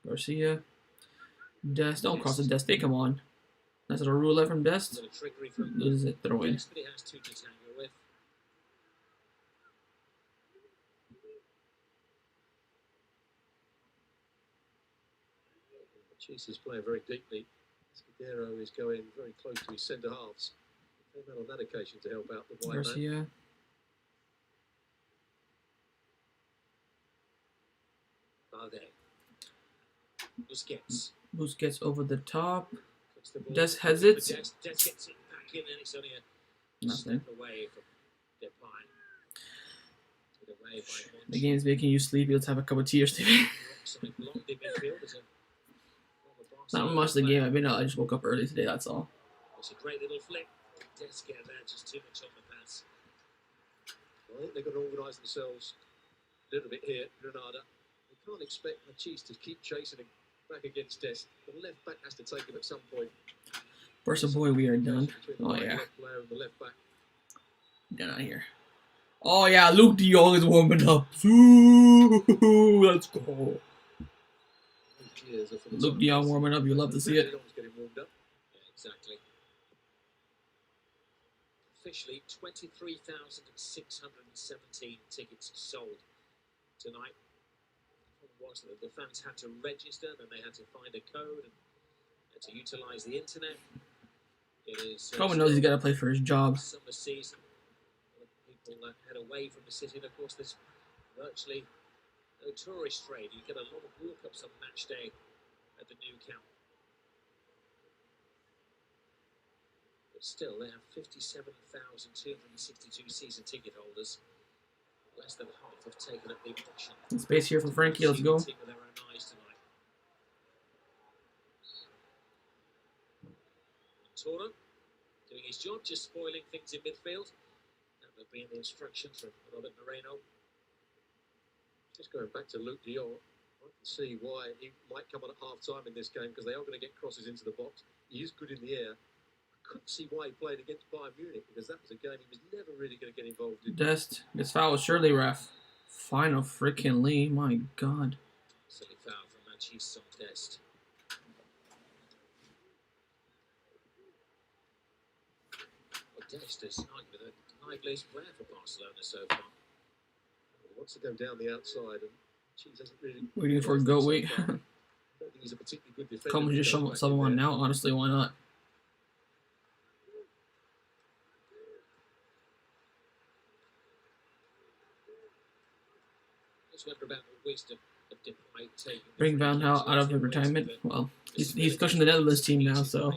Garcia. Dest. Don't cross the Dest. They come on. Nice little roulette from Dest. Loses it. Throw in. But he has 2 to tango with. Jesus is playing very deeply. Escudero is going very close to his centre halves. Came out on that occasion to help out the white Garcia. man. Balde. Busquets. Busquets over the top. Des has it. Des gets it back in, and it's only a Nothing. step away from Depay. The game's making you sleepy. Let's have a cup of tea or something. Not much of the game. I've been out. I just woke up early today. That's all. It's a great little flick. Des get there, just too much on the pass. I think they've got to organise themselves a little bit here, Granada. They can't expect Machis to keep chasing him back against Des. The left back has to take him at some point. Barca boy, we are done. Oh yeah. Done out here. Oh yeah, Luke de Jong is warming up. Ooh, let's go. Luke de Jong warming up. You love to see it. Yeah, exactly. Officially, 23,617 tickets sold tonight. Was that the fans had to register, then they had to find a code and had to utilise the internet. It is. Coleman knows he's got to play for his job. Summer season. People head away from the city, and of course, there's virtually no tourist trade. You get a lot of walk-ups on match day at the new camp. But still, they have 57,262 season ticket holders. Less than half have taken up the option. Space here for Frankie. Let's go. Toro doing his job, just spoiling things in midfield. That would be in the instruction from Robert Moreno. Just going back to Luke de Jong, I can see why he might come on at half time in this game because they are going to get crosses into the box. He is good in the air. I couldn't see why he played against Bayern Munich because that was a game he was never really going to get involved in. Dest gets fouled, surely, ref. Final freaking Lee, my god. Silly foul from Manchester Dest. Well, Dest is arguably the liveliest player for Barcelona so far. He wants to go down the outside and Cheese hasn't really... Waiting for a goat wait. I don't think he's a particularly good defender. Come just show someone now, honestly, why not? Bring Van Gaal out of the retirement. Well, he's coaching the Netherlands team now, so.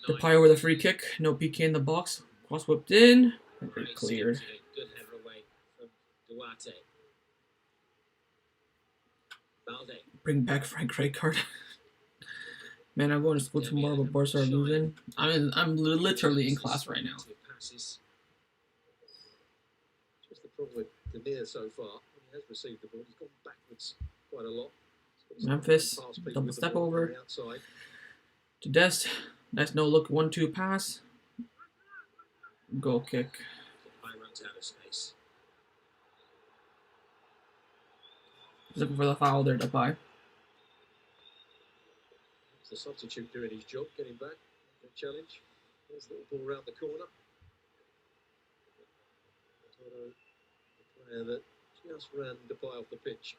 Depay over the free kick. No PK in the box. Cross whipped in. Cleared. Bring back Frank Rijkaard. Man, I'm going to school tomorrow, but Barca are losing. I'm literally in class right now. Just the problem with Demir so far. He has received the ball. He's gone backwards quite a lot. Memphis, double step over. To Dest. Nice no look 1-2 pass. Goal kick. Runs out of space. Looking for the foul there, Depay. It's the substitute doing his job, getting back. The challenge. There's the little ball around the corner. The player that just ran Depay off the pitch.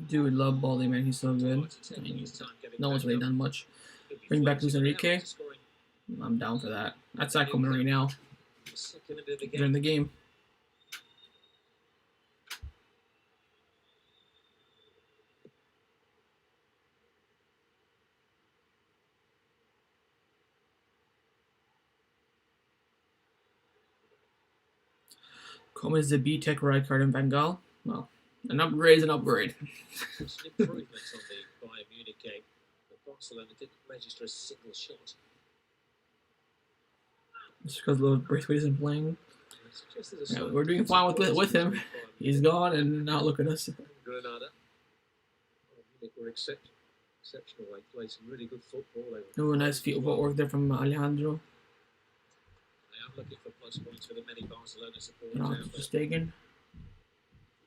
Dude, love Baldy, man. He's so good. I mean, no one's really done much. Bring back Luis Enrique. I'm down for that. That's not coming right now. During the game. Come as the B-Tech Rijkaard and Van Gaal. Well, an upgrade is an upgrade. Some improvements on the Bayern Munich game. But Barcelona didn't register a single shot. Just because Braithwaite isn't playing. Yeah, we're doing fine with him. He's gone, and now look at us. Granada. Munich were exceptional. They played some really good football. Oh, nice footwork there from Alejandro. I am looking for plus points for the many Barcelona supporters Not out there. mistaken.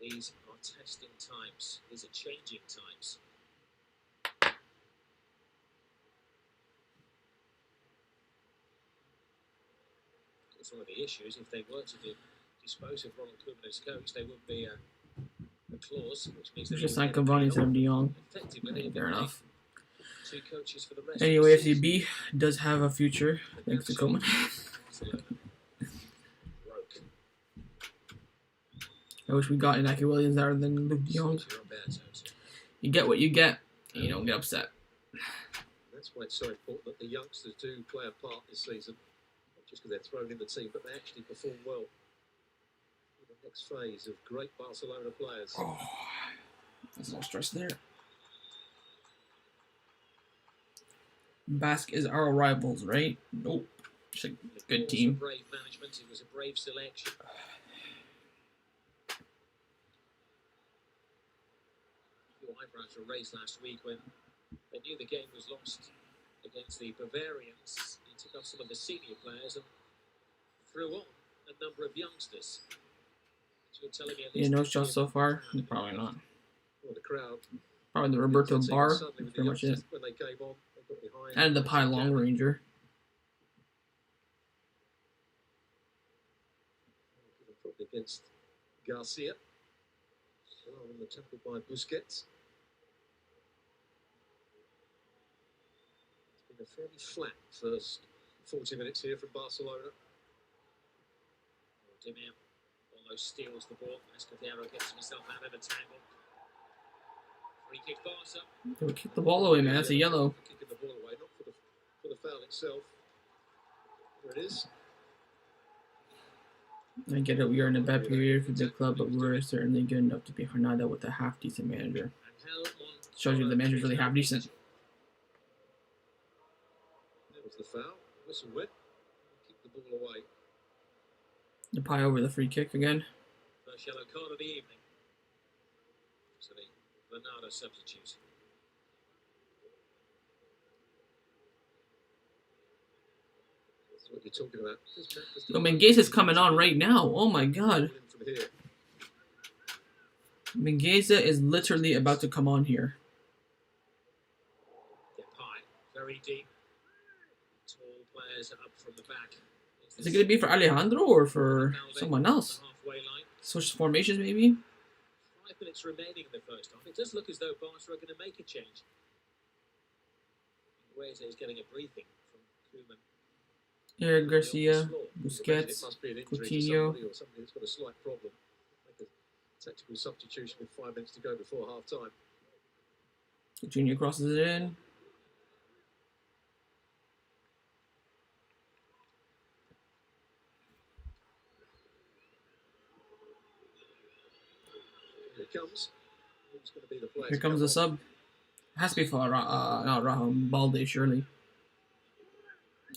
These are testing times. These are changing times. That's one of the issues. If they were to dispose of Ronald Koeman as coach, there would be a clause which means It's just like Cavani instead of De Jong. Effectively, Fair enough. two coaches for the rest Anyway, of the season. FCB does have a future, thanks to Koeman. Broke. I wish we got Inaki Williams rather than Luke De Jong. You get what you get, and you don't get upset. That's why it's so important that the youngsters do play a part this season. Not just because they're thrown in the team, but they actually perform well in the next phase of great Barcelona players. Oh, there's no stress there. Basque is our rivals, right? Nope. It's a good team. Brave management. It was a brave selection. Your eyebrows were raised last week when they knew the game was lost against the Bavarians. He took off some of the senior players and threw on a number of youngsters. So you're telling me at least No shots so far? Probably not. Well, the crowd. Probably the Roberto Bar. That's pretty much it. When they came on, they got behind. And the Pi Long Ranger. Probably against Garcia. On the tackle by Busquets. It's been a fairly flat first 40 minutes here from Barcelona. Demir almost steals the ball. Escudero gets himself out of the tangle. Free kick Barca. They would kick the ball away, man. That's a yellow. Kicking the ball away, not for the foul itself. There it is. I get it, we are in a bad period for the club, but we're certainly good enough to beat Granada with a half-decent manager. Shows you the manager's really half-decent. There was the foul. Whistle went. Kick the ball away. The pie over the free kick again. First yellow card of the evening. So the Granada substitute. That's what you're talking about. Yo, Menges is coming on right now. Oh my god. Menges is literally about to come on here. Pie, very deep. Tall players up from the back. Is it going to be for Alejandro or for someone else? Switch formations maybe? 5 minutes remaining in the first half. It does look as though Barca are going to make a change. Where's he's getting a briefing from Koeman. Eric Garcia, Busquets, Coutinho. Somebody that's got a slight problem. Make a tactical substitution with 5 minutes to go before half time. Coutinho crosses it in. Here it comes. Who's going to be the player? Here comes the sub. It has to be for not Raham, Balde, surely.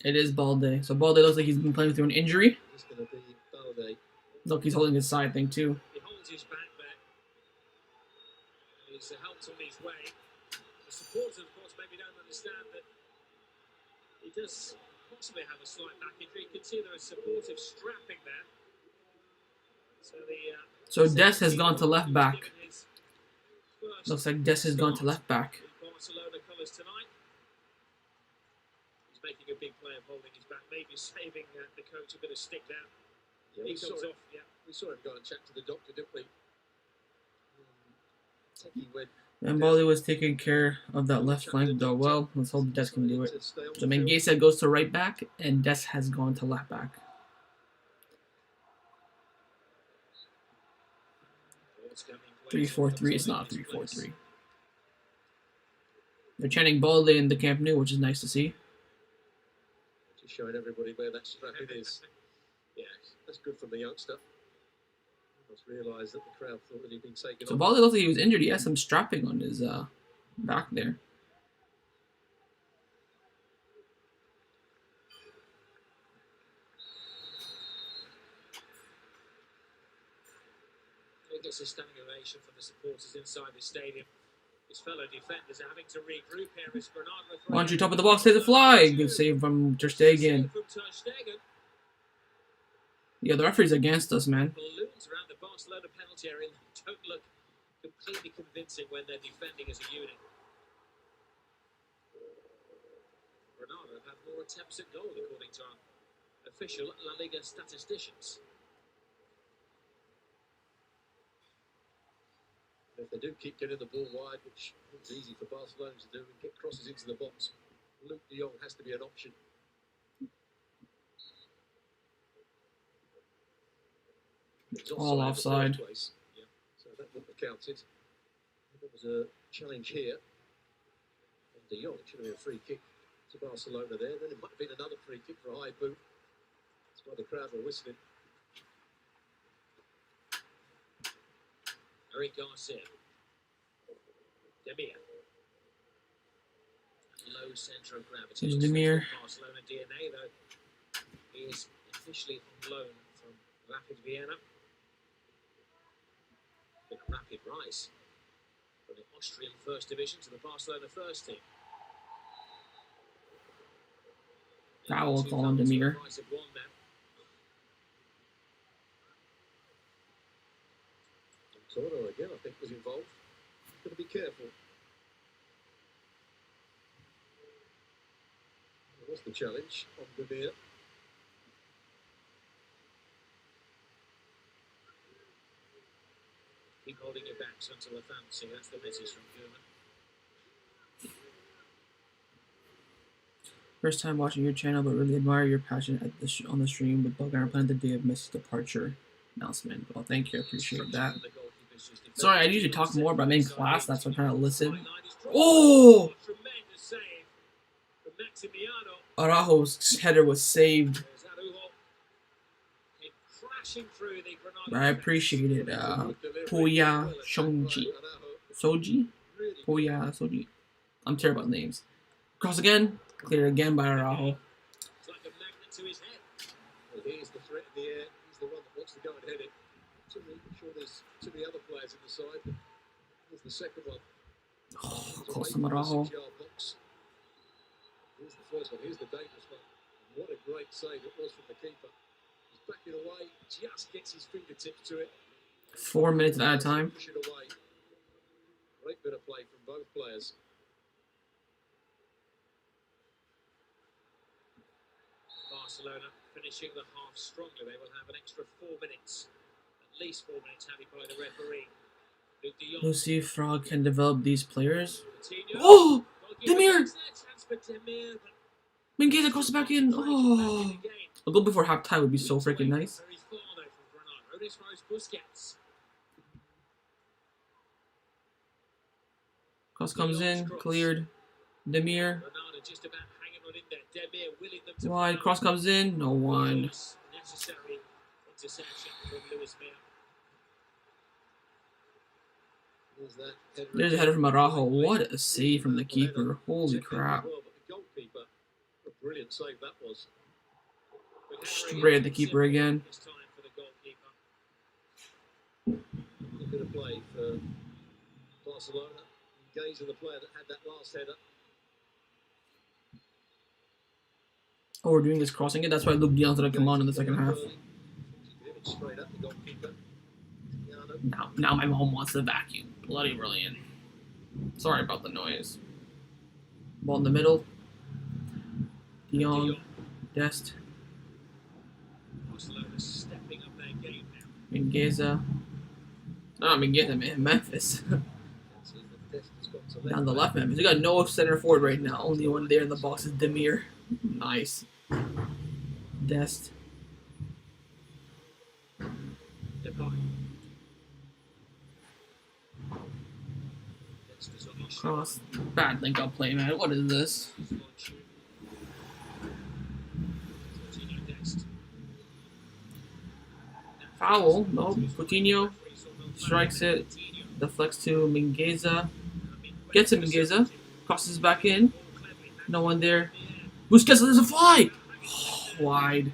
It is Balde. So Balde looks like he's been playing through an injury. It's going to be Balde. Look, he's holding his side thing too. He holds his back there. He's helped on his way. The supporters, of course, maybe don't understand that he does possibly have a slight back injury. You can see there is supportive strapping there. So Des has gone to left back. Looks like Des has gone to left back. Barcelona colours tonight. He's making a big play of holding his back, maybe saving the coach a bit of stick there. Yeah, he comes off. Yeah, we saw him go and chat to the doctor, didn't we? And Balde was taking care of that left flank though. Well, let's hope Des can do it. So Menges goes to right back, and Des has gone to left back. 3-4-3 is not 3-4-3. They're chanting Balde in the Camp Nou, which is nice to see. Just showing everybody where that strapping is. Yeah, that's good from the youngster. He must realise that the crowd thought that he'd been taken So Balde looks like he was injured. He has some strapping on his back there. Gets a standing ovation from the supporters inside the stadium. His fellow defenders are having to regroup here as Granada. Laundry top of the box, hit the fly. Good save from Ter Stegen. Yeah, the referee's against us, man. Balloons around the Barcelona penalty area don't look completely convincing when they're defending as a unit. Granada have had more attempts at goal according to our official La Liga statisticians. If they do keep getting the ball wide, which is easy for Barcelona to do, and get crosses into the box, Luke de Jong has to be an option. All offside. Yeah, so that wouldn't have counted. There was a challenge here. And de Jong, it should have been a free kick to Barcelona there. Then it might have been another free kick for a high boot. That's why the crowd were whistling. Eric Garcia. Demir. Low centre of gravity. Here's Demir. Barcelona DNA, though. He is officially on loan from Rapid Vienna. Been a rapid rise from the Austrian First Division to the Barcelona First Team. Foul call on Demir. Toro again, I think, was involved. Got to be careful. What's the challenge on Demir? Keep holding your backs until the fancy. That's the message from Koeman. First time watching your channel, but really admire your passion at on the stream with Bulgarian plan the day of Messi's departure announcement. Well, thank you. I appreciate that. Sorry, I usually talk more, but I'm in class. That's why I'm trying to listen. Oh! Araujo's header was saved. I appreciate it. Poya Shongji. Soji? Poya Soji. I'm terrible at names. Cross again. Clear again by Araujo. It's like a magnet to his head. Well, here's the threat in the air. He's the one that wants to go and hit it. I'm sure there's too many other players in the side. Here's the second one. Oh, close to Araujo. Here's the first one. Here's the dangerous one. And what a great save it was from the keeper. He's backing away. Just gets his fingertips to it. 4 minutes at a time. Push it away. Great bit of play from both players. Barcelona finishing the half strongly. They will have an extra 4 minutes. At least 4 minutes having by the referee. We'll see if Frog can develop these players. Oh! Demir! Mingueza across the back in. Oh! A goal before halftime would be so freaking nice. Cross comes in, cleared. Demir. Wide, cross comes in, no one. There's a header from Araujo. What a save from the keeper. Holy crap. Straight at the keeper again. Bit of play for Barcelona. Engage with the player that had that last header. Oh, we're doing this crossing it. That's why Luke Deon's gonna come on in the second half. Now my mom wants to vacuum. Bloody brilliant. Sorry about the noise. Ball in the middle. Dion, Dest. Mingueza. Not Mingueza, man. Memphis. Down the left, Memphis. We got no center forward right now. Only one there in the box is Demir. Nice. Dest. Cross. Bad link up play, man. What is this? Foul. No. Coutinho strikes it. Deflects to Mingueza. Gets it, Mingueza. Crosses back in. No one there. Busquets, there's a fly! Oh, wide.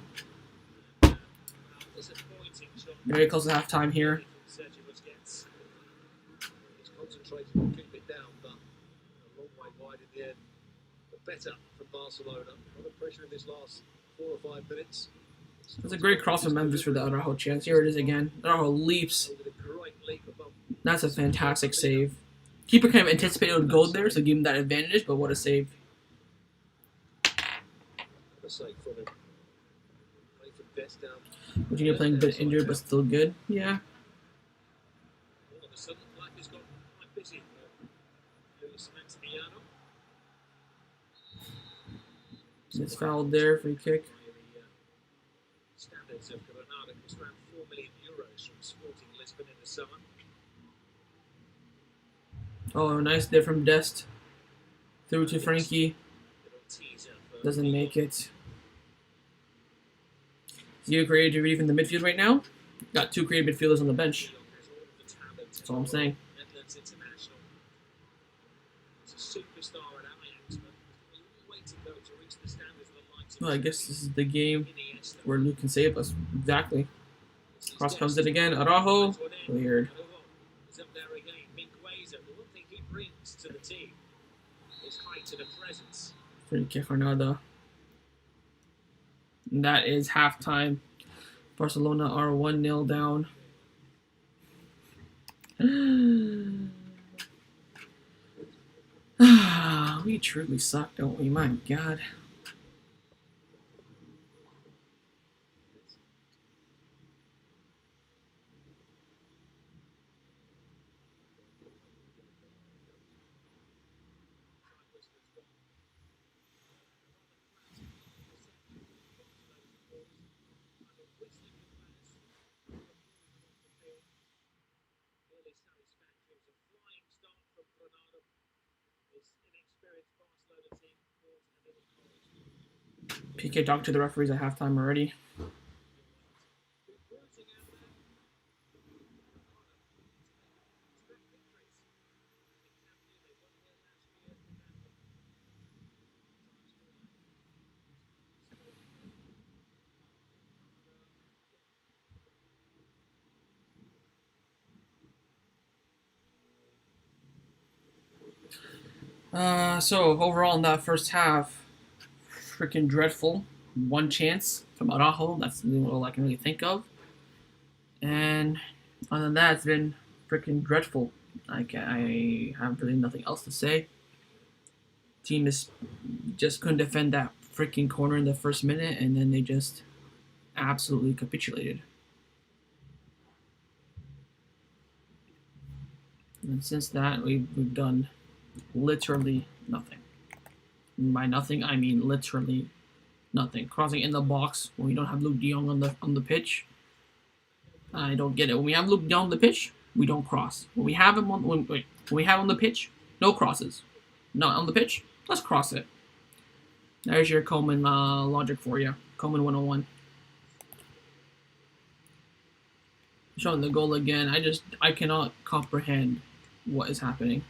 Very close to halftime here. Better from Barcelona. A lot of pressure in this last 4 or 5 minutes. That's a great cross from Memphis for the Araujo chance. Here it is again. Araujo leaps. That's a fantastic save. Keeper kind of anticipated it would go there, so give him that advantage, but what a save. Virginia playing a bit injured, but still good. Yeah. It's fouled there, free kick. Standards of Granada cost around €4 million from Sporting Lisbon in the summer. Oh, nice there from Dest. Through to Frankie. Doesn't make it. Zero creative in the midfield right now. Got 2 creative midfielders on the bench. That's all I'm saying. Well, I guess this is the game where Luke can save us. Exactly. Cross comes in again. Araujo. Weird. Free kick Granada. And that is halftime. Barcelona are 1-0 down. We truly suck, don't we? My God. PK talked to the referees at halftime already. So overall in that first half, freaking dreadful. One chance from Araujo. That's all I can really think of. And other than that, it's been freaking dreadful. I have really nothing else to say. Team is just couldn't defend that freaking corner in the first minute, and then they just absolutely capitulated. And since that, we've done literally nothing. And by nothing, I mean literally nothing. Crossing in the box when we don't have Luke De Jong on the pitch. I don't get it. When we have Luke De Jong on the pitch, we don't cross. When we have him on when we have him on the pitch, no crosses. Not on the pitch, let's cross it. There's your Coleman logic for you. Coleman 101. Showing the goal again. I cannot comprehend what is happening.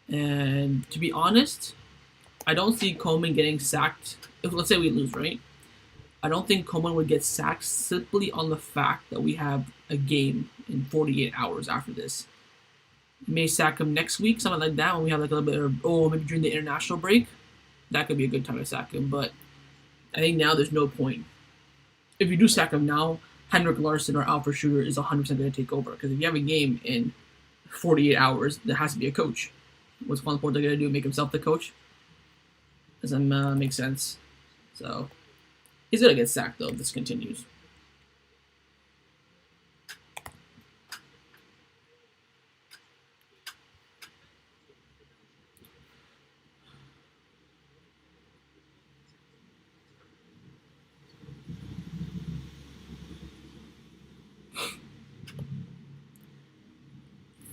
And to be honest, I don't see Coleman getting sacked. If let's say we lose, right? I don't think Coleman would get sacked simply on the fact that we have a game in 48 hours after this. We may sack him next week, something like that, when we have like a little bit of, maybe during the international break. That could be a good time to sack him, but I think now there's no point. If you do sack him now, Henrik Larsson or Alfred Schroeder is 100% going to take over, because if you have a game in 48 hours, there has to be a coach. What's Juan Porta going to do? Make himself the coach? Doesn't make sense. So he's going to get sacked, though, if this continues.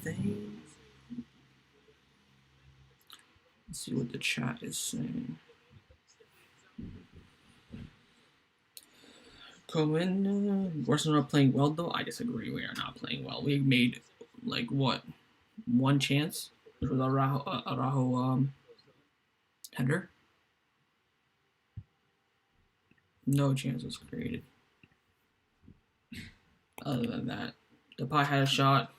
Things. Let's see what the chat is saying. Coleman, Barcelona playing well, though. I disagree. We are not playing well. We made, like, what? One chance, which was Araujo header. No chance was created. Other than that, Depay had a shot.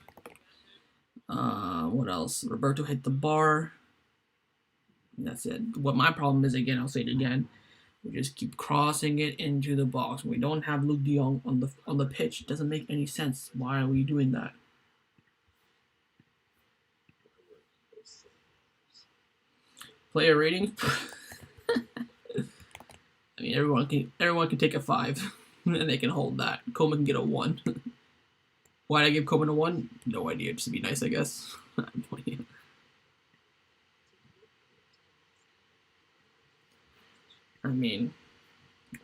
What else? Roberto hit the bar. That's it. What my problem is, again, I'll say it again. We just keep crossing it into the box. We don't have Luke De Jong on the pitch. It doesn't make any sense. Why are we doing that? Player rating. I mean, everyone can take a 5, and they can hold that. Coleman can get a 1. Why did I give Coleman a 1? No idea. Just to be nice, I guess. I mean,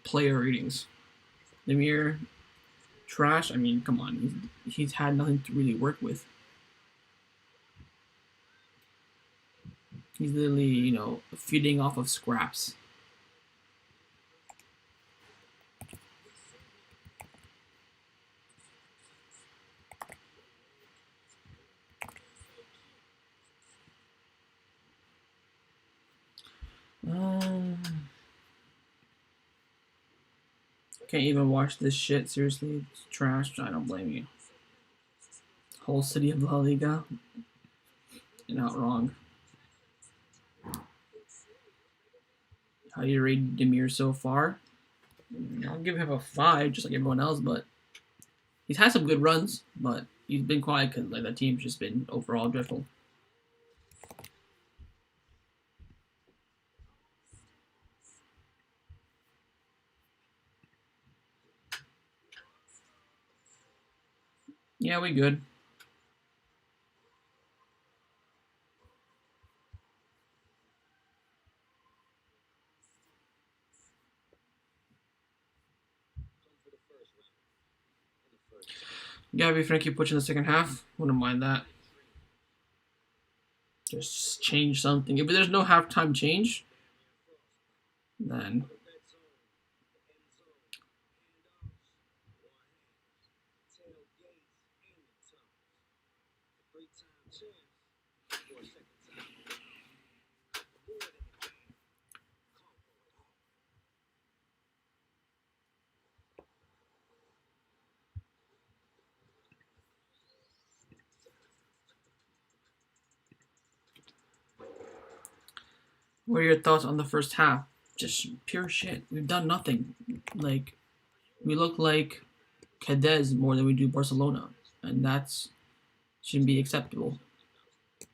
player ratings. Lemire, trash. I mean, come on. He's had nothing to really work with. He's literally, feeding off of scraps. Can't even watch this shit. Seriously, it's trash. I don't blame you. Whole city of La Liga. You're not wrong. How do you rate Demir so far? I'll give him a 5, just like everyone else, but he's had some good runs, but he's been quiet because the team's just been overall dreadful. Yeah, we good. Gabby, Frankie Puch in the second half. Wouldn't mind that. Just change something. If there's no halftime change, then What are your thoughts on the first half? Just pure shit. We've done nothing. Like, we look like Cadiz more than we do Barcelona, and that's shouldn't be acceptable.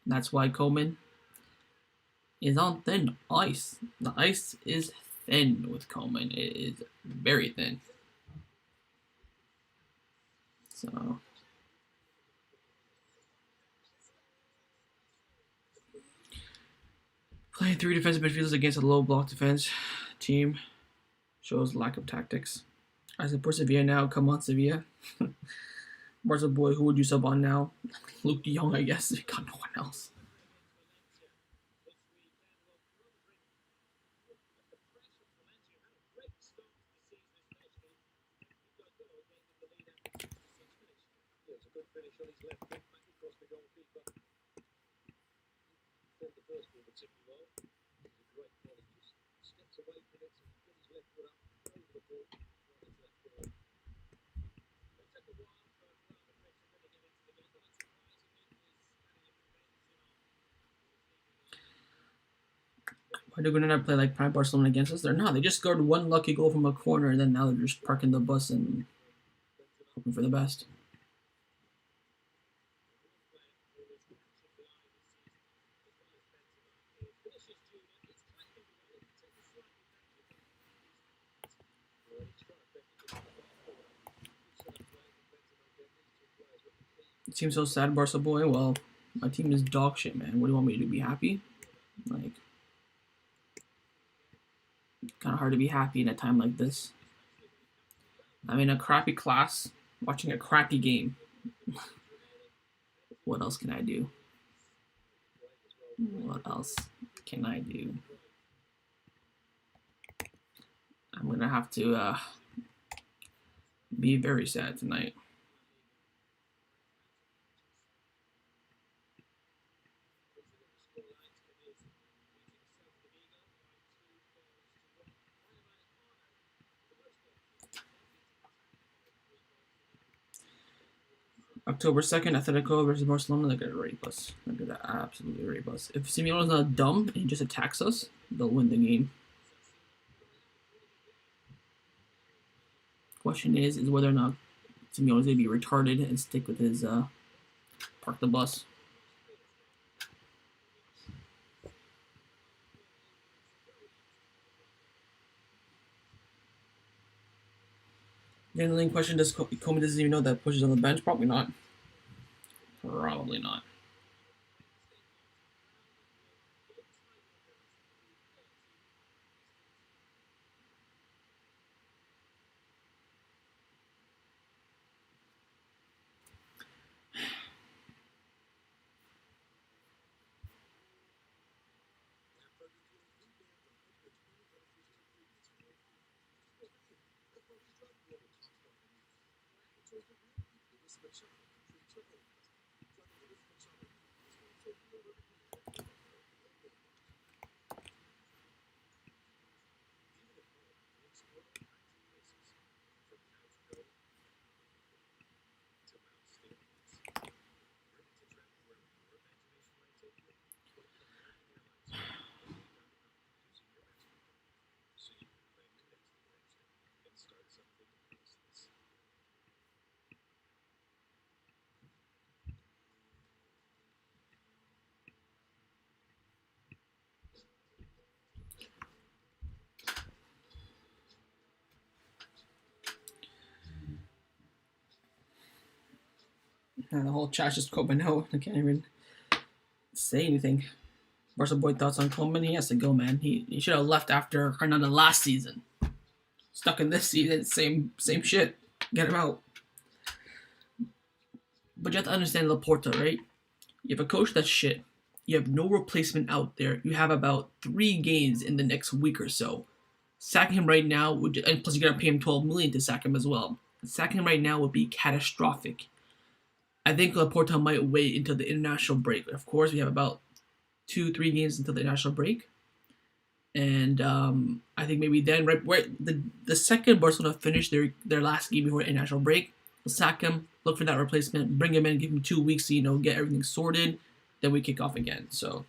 That's why Coleman is on thin ice. The ice is thin with Coleman. It is very thin. So playing three defensive midfielders against a low block defense team shows lack of tactics. I support Sevilla now. Come on, Sevilla. Barca boy, who would you sub on now? Luke De Jong, I guess. We got no one else. Why do Granada play like Prime Barcelona against us? They're not. They just scored one lucky goal from a corner, and then now they're just parking the bus and hoping for the best. It seems so sad, Barca boy. Well, my team is dog shit, man. What do you want me to do? Be happy? Like, kind of hard to be happy in a time like this. I'm in a crappy class, watching a crappy game. What else can I do? What else can I do? I'm gonna have to be very sad tonight. October 2nd, Atletico versus Barcelona. They're gonna rape us. They're gonna absolutely rape us. If Simeone's not dumb and he just attacks us, they'll win the game. Question is whether or not Simeone's gonna be retarded and stick with his park the bus. The only question: does Comey doesn't even know that Push is on the bench? Probably not. Probably not. And the whole chat's just Coleman out. I can't even say anything. Barca boy thoughts on Coleman? He has to go, man. He should have left after Granada last season. Stuck in this season, same shit. Get him out. But you have to understand Laporta, right? You have a coach that's shit. You have no replacement out there. You have about 3 games in the next week or so. Sacking him right now would, and plus you gotta pay him 12 million to sack him as well. Sacking him right now would be catastrophic. I think Laporta might wait until the international break. Of course, we have about 2-3 games until the international break, and I think maybe then right the second Barcelona finish their last game before international break, we'll sack him, look for that replacement, bring him in, give him 2 weeks to get everything sorted, then we kick off again. So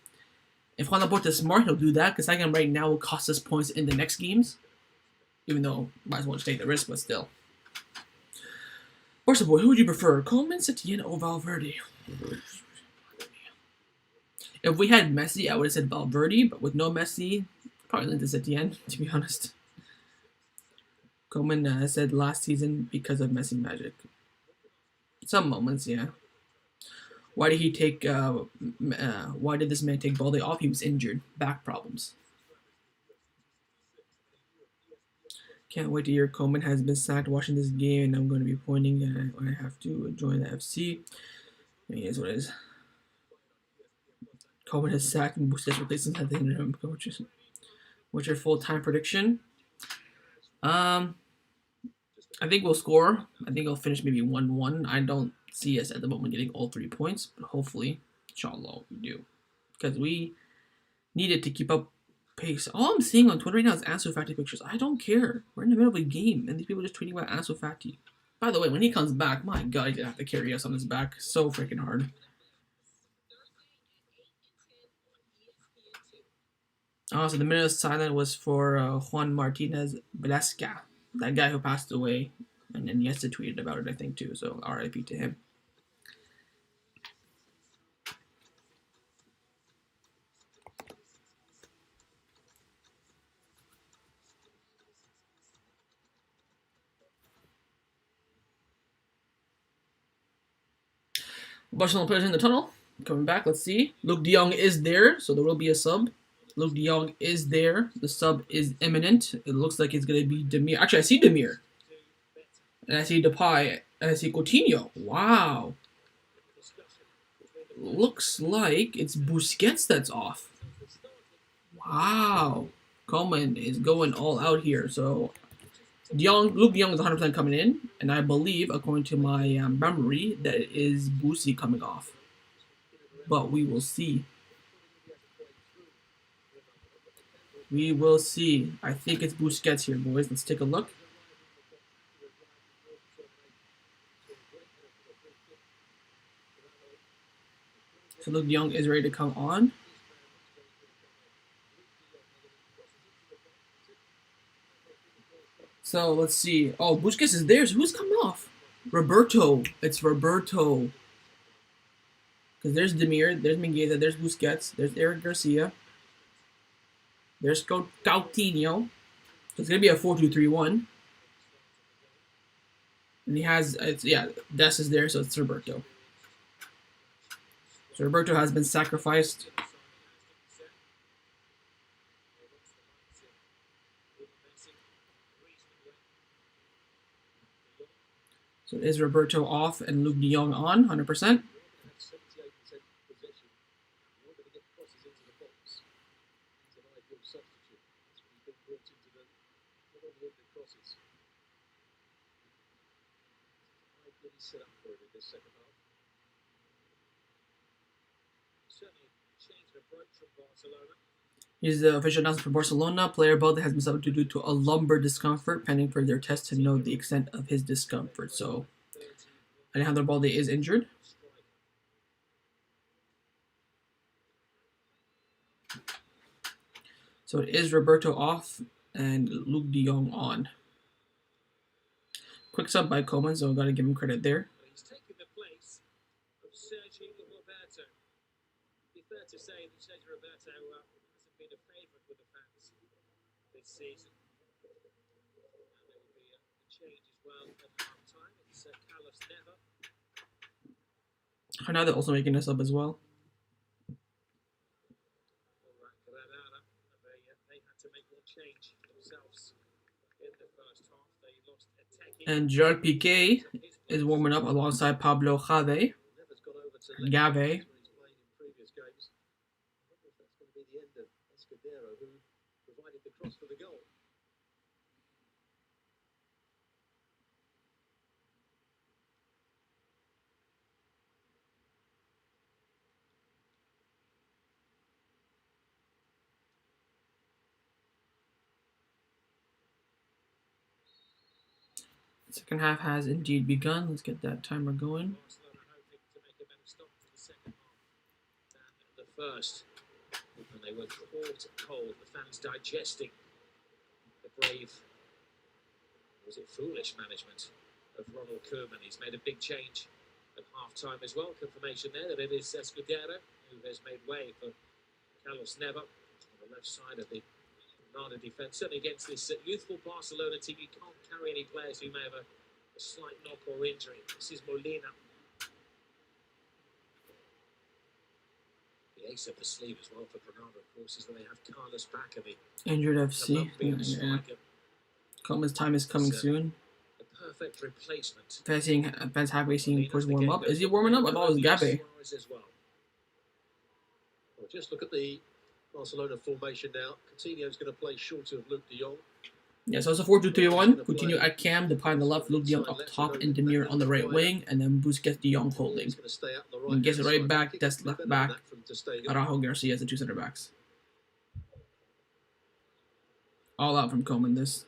If Juan Laporta is smart, he'll do that because I can right now will cost us points in the next games. Even though might as well just take the risk, but still. Barca boy, who would you prefer, Coleman, Setien, or Valverde? If we had Messi, I would have said Valverde, but with no Messi, probably lean to Setien, to be honest. Coleman said last season because of Messi magic. Some moments, yeah. Why did he take? Why did this man take Balde off? He was injured, back problems. Can't wait to hear Coleman has been sacked watching this game, and I'm going to be pointing when I have to join the FC. It is what it is. Coleman has sacked and Busquets replacing at the interim coaches. What's your full-time prediction? I think we'll score. I think I'll finish maybe 1-1. I don't see us at the moment getting all 3 points, but hopefully, inshallah, we do. Because we needed to keep up pace. All I'm seeing on Twitter right now is Ansu Fati pictures. I don't care. We're in the middle of a game, and these people are just tweeting about Ansu Fati. By the way, when he comes back, my God, he's going to have to carry us on his back so freaking hard. Oh, so the minute of silence was for Juan Martinez Velasca, that guy who passed away. And then Yesta tweeted about it, I think, too. So RIP to him. Barcelona players in the tunnel. Coming back, let's see. Luke de Jong is there, so there will be a sub. Luke de Jong is there. The sub is imminent. It looks like it's going to be Demir. Actually, I see Demir. And I see Depay. And I see Coutinho. Wow. Looks like it's Busquets that's off. Wow. Coleman is going all out here. So Luke de Jong is 100% coming in. And I believe, according to my memory, that it is Busi coming off. But we will see. We will see. I think it's Busquets here, boys. Let's take a look. So Luke de Jong is ready to come on. So let's see. Oh, Busquets is there. So who's coming off? Roberto. It's Roberto. Because there's Demir, there's Mingueza, there's Busquets, there's Eric Garcia, there's Coutinho. So it's going to be a 4-2-3-1. And he has, Des is there, so it's Roberto. So Roberto has been sacrificed. So it is Roberto off and Luke de Jong on, 100%. He's the official announcement for Barcelona. Player Balde has been substituted due to a lumbar discomfort, pending for their test to know the extent of his discomfort. So, Alejandro Balde is injured. So it is Roberto off and Luke de Jong on. Quick sub by Coleman, so I've got to give him credit there. He's taken the place of Sergio Roberto. It'd be fair to say that Sergio Roberto hasn't been a favourite with the fans this season. And there will be a change as well at half time. It's Carlos Neva. Granada also making a sub as well. Granada, they had to make one change themselves in the first half. They lost attacking. And Gerard Piqué is warming up alongside Pablo Gave. Second half has indeed begun. Let's get that timer going. Barcelona hoping to make a better start to the second half than the first. And they were caught cold. The fans digesting the brave, was it foolish management of Ronald Koeman. He's made a big change at half-time as well. Confirmation there that it is Escudero who has made way for Carlos Neva on the left side of the Granada defence. Certainly against this youthful Barcelona team, you can't carry any players who may have a slight knock or injury. This is Molina. The ace up the sleeve as well for Granada, of course, is that they have Carlos back and the Injured FC. Colombian striker. Coleman's time is coming soon. A perfect replacement. Fans happy seeing Push warm up. Is he warming up? I thought it was Gabe. Well, just look at the Barcelona formation now. Coutinho's going to play short of Luke de Jong. Yeah, so it's a 4-2-3-1. Coutinho at cam, Depay on the left, Luke de Jong up top, and Demir on the right wing, and then Busquets de Jong holding. And gets it right back, Dest left back, Araujo Garcia as the two center backs. All out from Koeman this.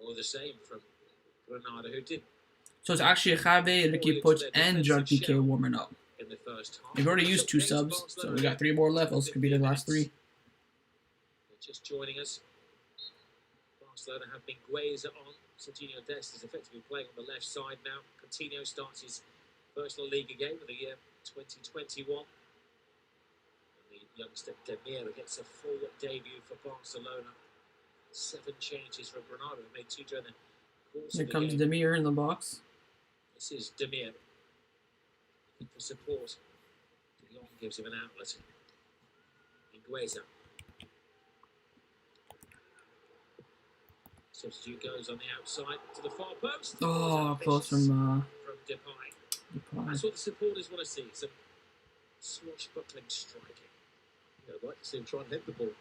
More the same from Granada, who did. So it's actually Javi, Ricky Puig, and Gerard Piqué warming up. In the first half. We've already used 2 subs, so we got 3 more left. Those could be the last 3. Just joining us. Barcelona have Mingueza on. Serginho Dest is effectively playing on the left side now. Coutinho starts his first La Liga game of the year 2021. And the youngster Demir gets a full debut for Barcelona. 7 changes from Granada, who made 2 during the course Here of the comes game. Demir in the box. This is Demir. For support. De Jong gives him an outlet. Mingueza. Substitute goes on the outside to the far post. Oh, close from Depay. That's what the supporters want to see. Some swashbuckling striking. Yeah, I'd like to see him try and hit the ball.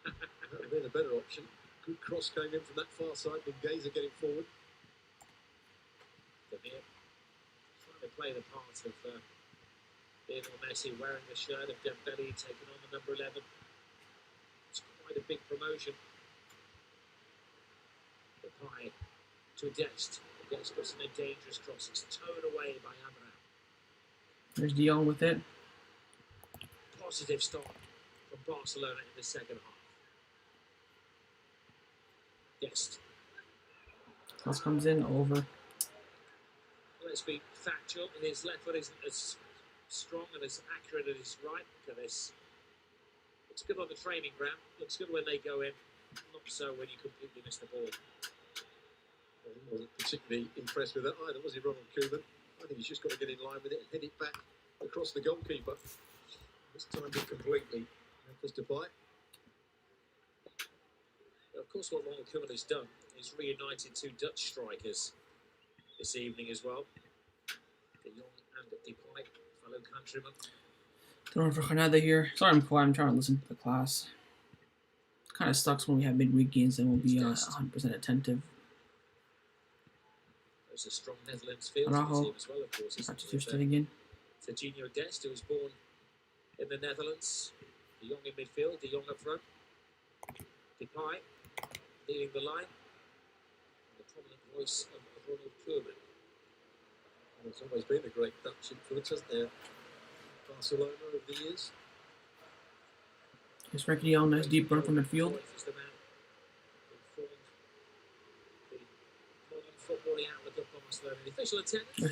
That would have been a better option. Good cross came in from that far side. Mingueza getting forward. Demir trying to play the part of Lionel Messi wearing the shirt of Dembele, taking on the number 11. It's quite a big promotion. Depay to Dest. Dest puts in a dangerous cross. It's towed away by Abraham. There's De Jong with it. Positive start from Barcelona in the second half. Dest. Cross comes in, over. Let's be factual. His left foot isn't as strong and as accurate as his right. Look at this. Looks good on the training ground. Looks good when they go in. Not so when you completely miss the ball. Well, he wasn't particularly impressed with that either, was he, Ronald Koeman? I think he's just got to get in line with it and head it back across the goalkeeper. This time it completely. Just Depay. Of course, what Ronald Koeman has done is reunited 2 Dutch strikers this evening as well. De Jong and Depay, fellow countrymen. Throwing for Granada here. Sorry I'm quiet, I'm trying to listen to the class. Kind of sucks when we have midweek games and we'll be 100% attentive. There's a strong Netherlands field Araujo. as well, of course. Practice your again. Serginho Dest, who was born in the Netherlands. De Jong in midfield, De Jong up front. Depay leading the line. The prominent voice of Ronald Koeman. Well, there's always been a great Dutch influence, hasn't there? Barcelona over the years. Here's Frankie De Jong, nice deep run from midfield.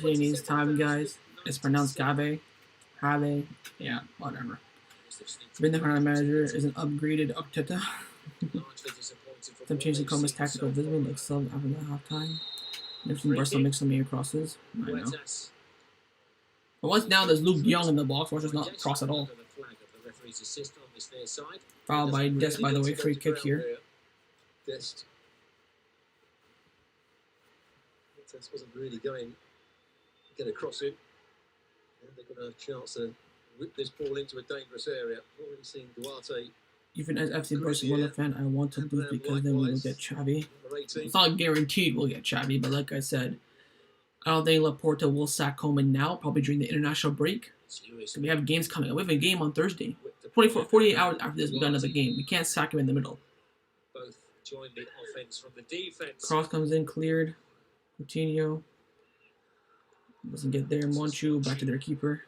He needs time, guys. It's pronounced Gabe. Have. Yeah, whatever. Been the Granada manager is an upgraded Octeta. Them changing Coma's tactical visible like sub after the halftime. Never seen Barcelona make so many crosses. I know. But once now there's Luke de Jong in the box, watch us not cross at all. Fouled by Dest, by the way, free kick here. Dest wasn't really going to get a cross in. And they've got a chance to whip this ball into a dangerous area. Already seen Duarte. Even as FC Barcelona fan, I want to boost because then we will get Xavi. It's not guaranteed we'll get Xavi, but like I said, I don't think Laporta will sack Koeman now, probably during the international break. So we have games coming up. We have a game on Thursday. 48 hours after this, we got another game. We can't sack him in the middle. Both join the offense from the defense. Cross comes in, cleared. Coutinho doesn't get there. Monchu back to their keeper.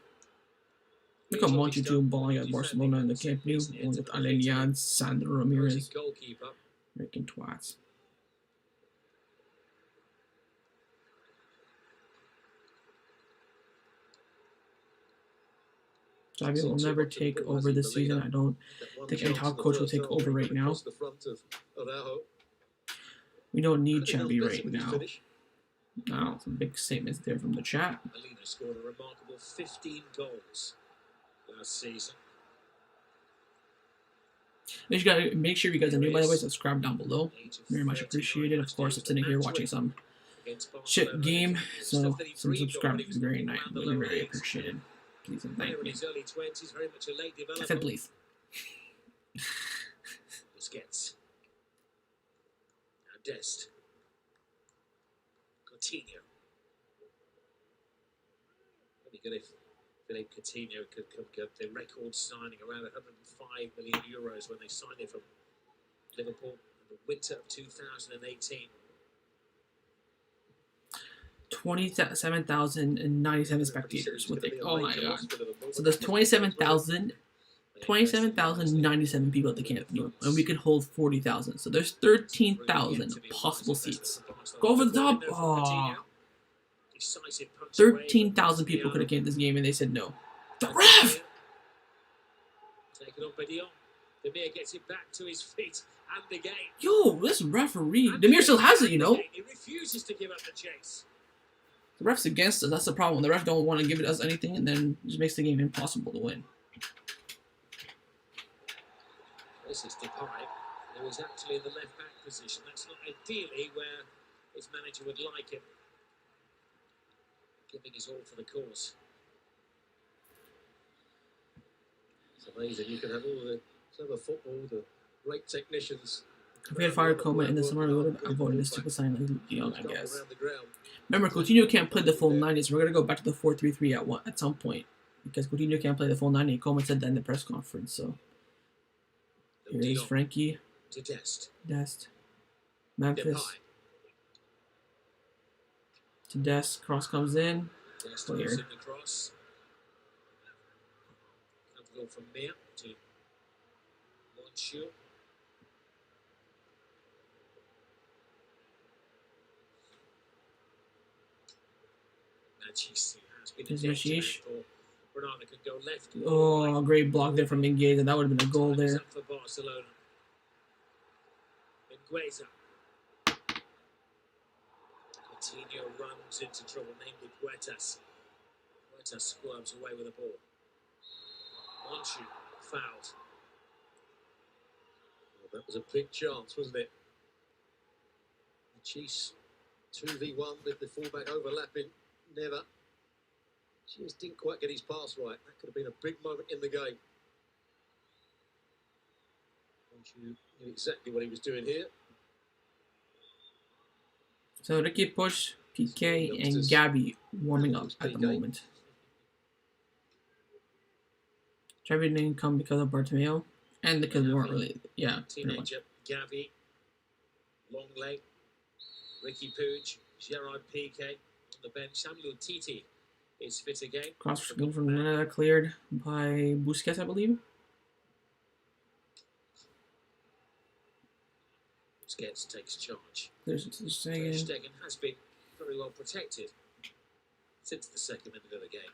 Look at Montijo balling at Barcelona in the Camp Nou, along with Alenian, Sandro Ramirez, goalkeeper. freaking twats. Xavi will never take over this season. I don't think any top coach will take over right now. We don't need Xavi right now. Now, some big statements there from the chat. Molina scored a remarkable 15 goals last season. Make sure you guys are new, by the way. Subscribe down below. Very much appreciated. Of course, I'm sitting here watching some shit game, so some subscribers would be very nice, really very appreciated. Please and thank you. I said please. Busquets. Now Dest. Coutinho. It'd be good if Philippe Coutinho could get the record signing around 105 million euros when they signed him from Liverpool in the winter of 2018. 27,097 spectators with it. Oh my god. So there's 27,097 people at the Camp Nou, and we could hold 40,000. So there's 13,000 possible seats. Go over the top. Oh. 13,000 people could have came to this game, and they said no. The ref! Gets it back to his feet and again. Yo, this referee. Demir still has it, you know. He refuses to give up the chase. The ref's against us. That's the problem. The ref don't want to give us anything, and then just makes the game impossible to win. This is Depay, who is actually in the left back position. That's not ideally where his manager would like him. Giving his all for the cause. It's amazing. You can have all the clever football, the great technicians. If we had fired Coleman in the summer, we would have avoided this stupid sign like Young, I guess. Remember, Coutinho can't play the full 90, so we're going to go back to the 4-3-3 at some point. Because Coutinho can't play the full 90. Coleman said that in the press conference, so. Here's Frankie. Dest. Memphis. To Dest. Cross comes in. Cleared. Go from there to Montijo. Here's Mashish. Oh, great block there from Mingueza, and that would have been a goal there. For Barcelona. Coutinho runs into trouble, namely Puertas. Puertas squirms away with the ball. Montijo fouled. Well, that was a big chance, wasn't it? The Chiefs 2v1 with the fullback overlapping. Never. Just didn't quite get his pass right. That could have been a big moment in the game. Montijo knew exactly what he was doing here. So Ricky Push, PK, and Gabby warming up at the moment. Xavi didn't come because of Bartomeu, and because we weren't really, Teenager Gabby, long leg, Ricky Puig, Gerard Piqué on the bench. Samuel Titi is fit again. Cross from Granada cleared by Busquets, I believe. Busquets takes charge. There's Ter Stegen has been very well protected since the second minute of the game.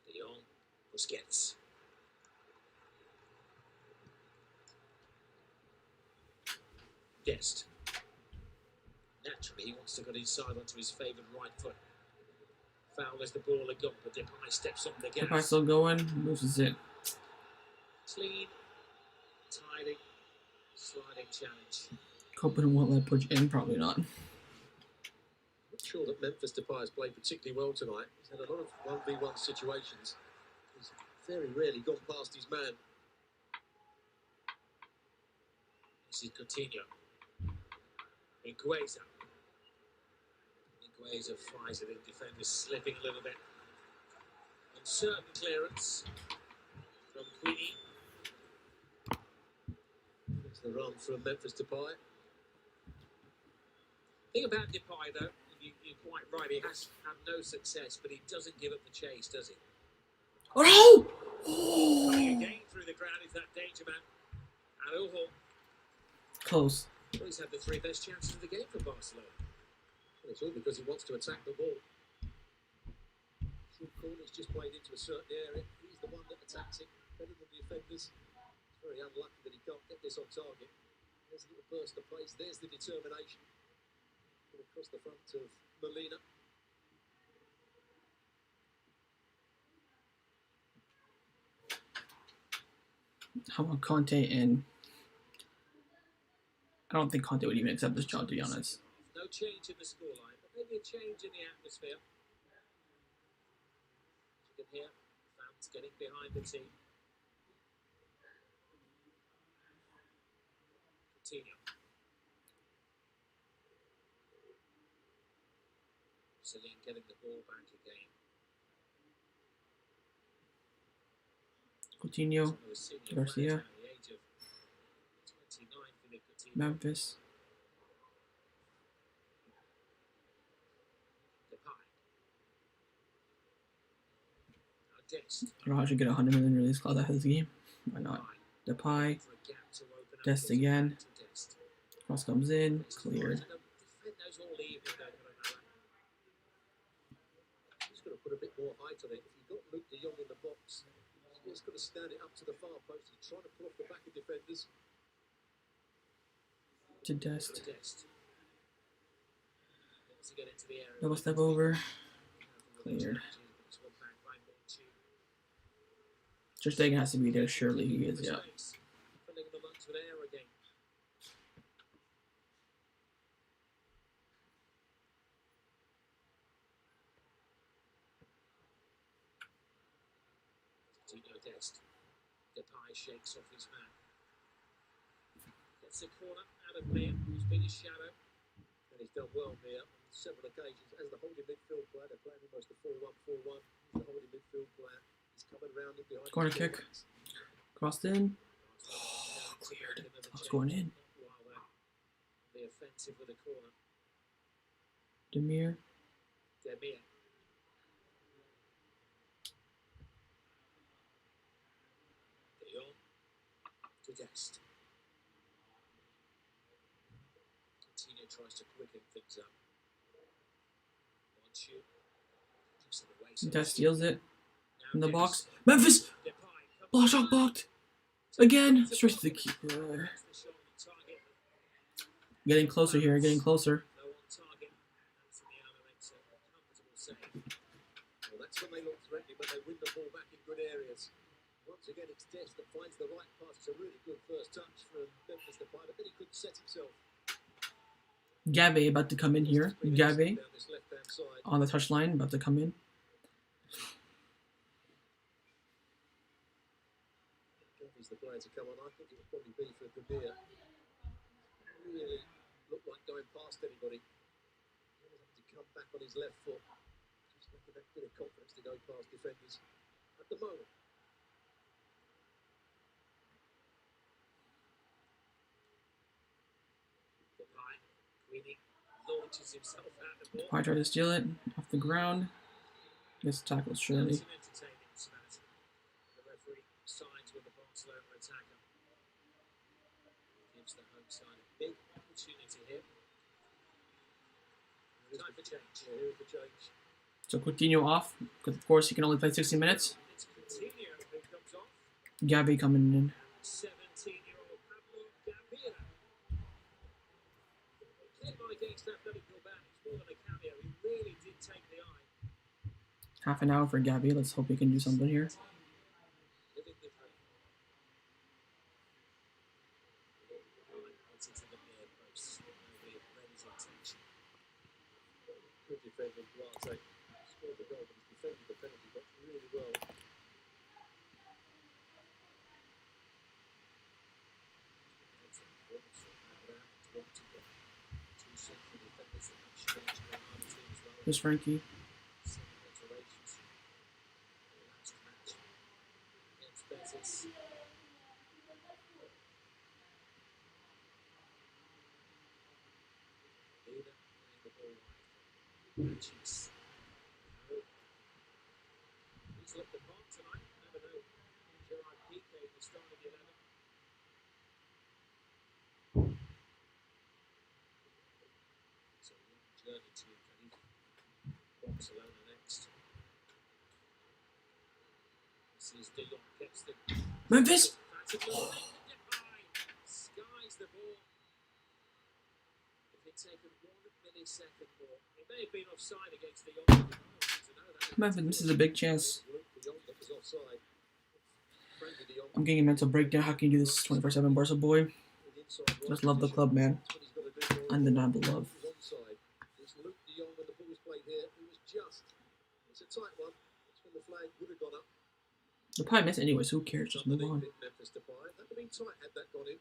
De Jong, Busquets. Dest. Naturally, he wants to get inside onto his favoured right foot. Foul as the ball had gone, but Depay steps on the gas. Depay still going, loses it. Clean, tidy, sliding challenge. Copeland won't let Push in, probably not. Not sure that Memphis Depay has played particularly well tonight. He's had a lot of 1v1 situations. He's very rarely gone past his man. This is Coutinho. Mingueza. Mingueza flies it in, defenders slipping a little bit. Uncertain clearance from Queenie. It's the run from Memphis Depay. The thing about Depay, though, you're quite right, he has had no success, but he doesn't give up the chase, does he? Oh! Coming Oh! again through the crowd is that danger man. Araujo. Close. Well, he's had the 3 best chances of the game for Barcelona. And it's all because he wants to attack the ball. Short corner's just played into a certain area. He's the one that attacks it better than the defenders. It's very unlucky that he can't get this on target. There's a little burst of pace. There's the determination. Put across the front of Molina. How about Conte in? I don't think Conte would even accept this job, to be honest. No change in the scoreline, but maybe a change in the atmosphere. You can hear fans getting behind the team. Coutinho. Brazilian getting the ball back again. Coutinho, Garcia, The age of 29 for the Coutinho. Memphis. I don't know how I should get 100 million release clause after this game. Why not? Depay. Dest again. Cross comes in. Cleared. He's got to put a bit more height on it. If you've got Luke de Jong in the box, he's got to stand it up to the far post. He's trying to pull off the back of defenders. To Dest. Double step over. Cleared. Ter Stegen has to be there. Surely he is, yeah. Depay shakes off his man. Gets a corner out of Mia, who's been his shadow. And he's done well, Mia, on several occasions. As the holding midfield player, they're playing almost a 4-1-4-1. He's the holding midfield player. He's coming around and behind. Corner kick. Crossed in. Oh, cleared. It's going in. The offensive with a corner. Demir. To Dest. Coutinho tries to quicken things up. One shoot. Keeps it away. Dest steals it. In the box. Memphis! Block shot blocked. Again. Straight to the keeper. Getting closer here. Getting closer. Well, that's when they look threatening, but they win the ball back in good areas. Once again, it's Dest that finds the right pass. It's a really good first touch from Memphis Depay, but then he couldn't set himself. Gavi about to come in here. Gavi on the touchline, about to come in. Gavi's the player to come on. I think it would probably be for Demir. Really looked like going past anybody. He was having to come back on his left foot. Just looking that bit of confidence to go past defenders at the moment. Launches himself out the ball. Depay tried to steal it off the ground. Gets tackled surely. The referee sides with the Barcelona attacker. Gives the home side a big opportunity here. Time for change. Yeah, here is the change. So Coutinho off, because of course he can only play 60 minutes. It's Coutinho who comes off. Gavi coming in. 17-year-old Pablo Gavira. Came on against that bloody Bilbao. It's more than a cameo. He really did take the eye. Half an hour for Gavi. Let's hope he can do something here. Living the dream. It's into the near post. Nobody read his intention. Good defending, Duarte. Scored the goal, but he's defended the penalty box really well. Here's Frankie. He's looked the part tonight. As De Jong gets the Memphis. skies the ball. If it taken 1 millisecond more, it may have been offside against De Jong. Memphis misses a big chance. De Jong that was offside. Frankie De Jong. I'm getting a mental breakdown. How can you do this 24/7, Barca boy? Just love the club, man. Undeniable love. It's Luke De Jong when the ball was played here. It was just. It's a tight one. That's when the flag would have gone up. They'll probably miss anyway, so who cares? Just move on. Memphis to 5. That would have been tight had that gone in.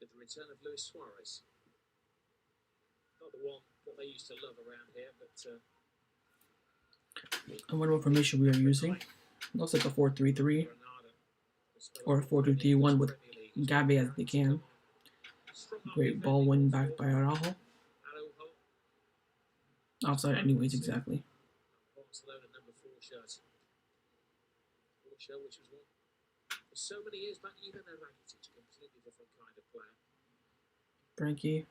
With the return of Luis Suarez. Not the one that they used to love around here, but I wonder what formation we are using. Looks like a 4-3-3 or a 4-2-3-1 with Gavi as the cam. Great ball win back by Araujo. Outside anyways, exactly. Barcelona number 4 shirt. 4 shirt, which was one for so many years back. Even though Rakitic, a completely different kind of player. Frankie.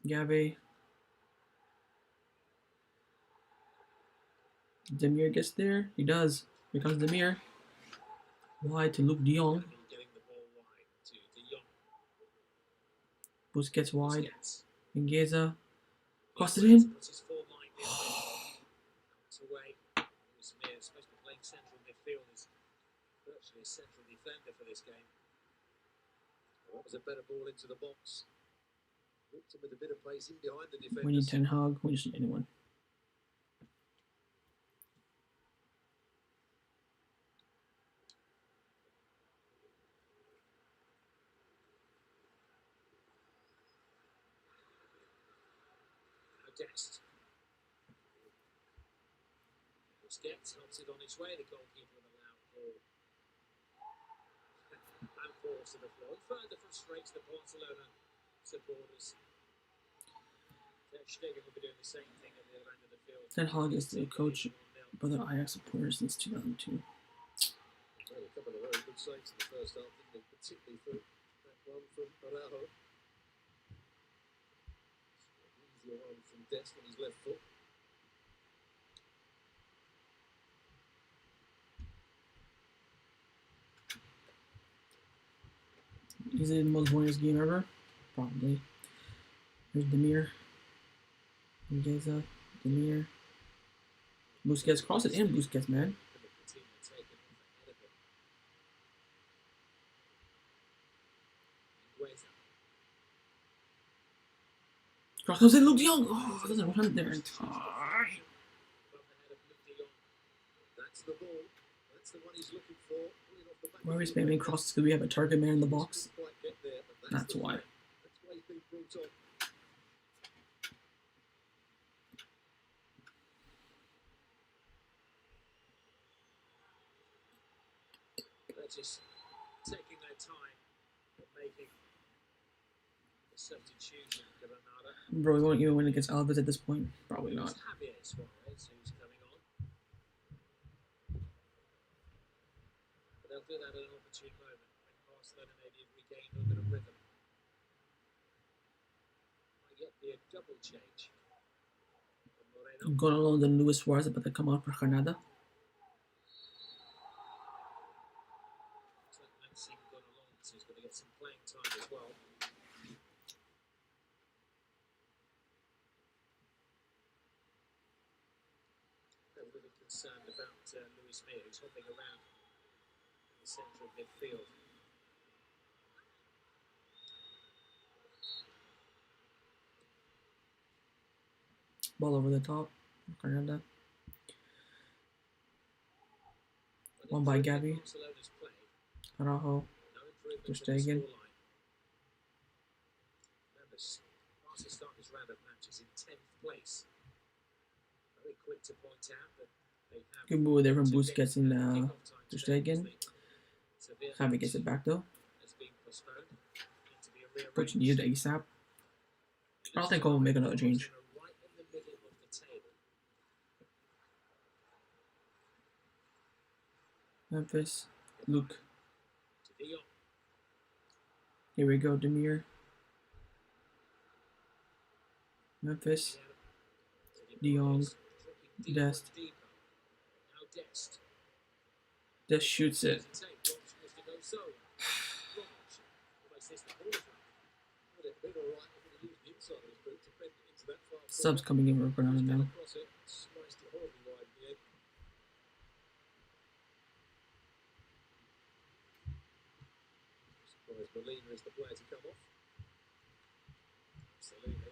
Gavi. Demir gets there. He does. Here comes Demir. Wide to Luke De Jong. Getting the ball wide to De Jong. Busquets wide. Mingueza. Crossed it in. Puts his form line in. Out away. Smith, supposed to be playing central midfield, is virtually a central defender for this game. Well, that was a better ball into the box. Looked him with a bit of pace in behind the defenders. We need Ten Hag. We just need anyone. Dest. Busquets helps it on its way. The goalkeeper with a loud ball. And falls to the floor. Further frustrates the Barcelona supporters. Ter Stegen will be doing the same thing at the other end of the field. Ten Hag is the coach for the Ajax supporters since 2002. Well, a couple of very good saves in the first half, didn't they? Particularly for that one from Araujo. Easier one from Dest on his left foot. Is it the most boringest game ever? Probably. Here's Demir. Mingueza. Demir. Busquets. Cross it in, Busquets, man. Cross comes in, Luke De Jong. Oh, it doesn't run there in time. That's the ball. That's the one he's looking for. Why are we spamming crosses? Because we have a target man in the box? That's why. That's why he's been brought on. They're just taking their time and making the substitution, Granada. Bro, we won't even win against Alves at this point. Probably not. It's Javier Suarez who's coming on. But they'll do that at an opportune moment when Barcelona maybe have regained a bit of rhythm. Might yet be a double change. Moreno. Going along the Luis Suarez about to come out for Granada. So he's going to get some playing time as well. I'm a little concerned about Luis Mia, who's hopping around in the centre of midfield. Ball over the top. Granada. One by Gavi. Barcelona's played. Araujo. No improvement Ter in the Stegen. scoreline. Remember, Barca start this round of matches in 10th place. Very quick to point out that they have Good move there from two Busquets games and kickoff time Ter today, Stegen. as the severe Javi gets it back though. has been postponed. Need to be rearranged. Coach needed ASAP. I don't think Cole will make another change. Right in the middle of the table. Memphis. Luke. To Here we go, Demir. Memphis. De Jong. Dest. Dest shoots it. Subs coming in for Granada now. Molina is the player to come off. Absolutely.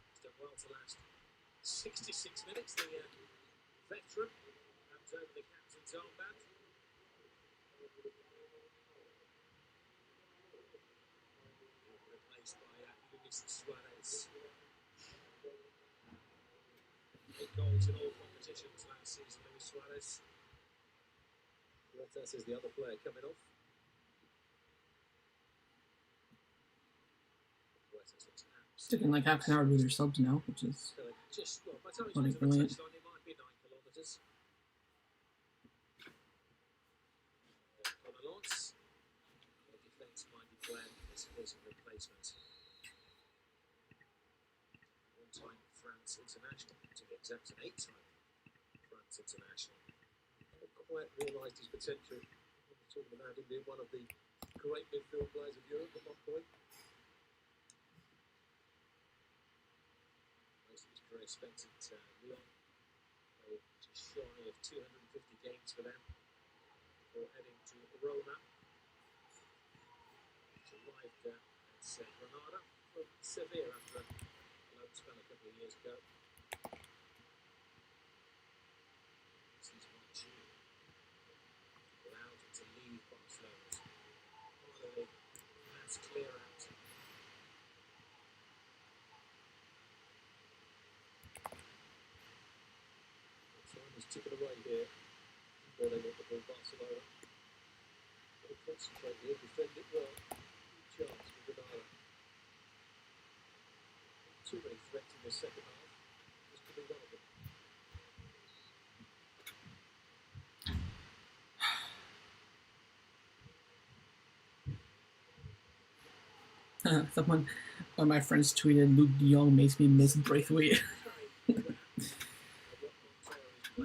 He's done well to last 66 minutes. The veteran comes over the captain's armband. Replaced by Luis Suarez. 8 goals in all competitions last season, Luis Suarez. Retas is the other player coming off. Sticking like half an hour with their subs now, which is bloody brilliant. Defense-minded player is a replacement. One-time France international, to be exact, an 8-time France international. Not quite realised his potential. We're talking about him being one of the great midfield players of Europe at one point. Most of his career spent at Lyon, played just shy of 250 games for them before heading to Roma. Arrived at Granada from Sevilla after a loan spell a couple of years ago. This is one June. Allowed to leave Barcelona. Part of the mass clear out. Time is ticking away here. Before they want the ball, Barcelona. They'll concentrate here, defend it well. Chance for Granada. Too many threats in the second half. This could be one of them. One of my friends tweeted, Luke De Jong makes me miss Braithwaite.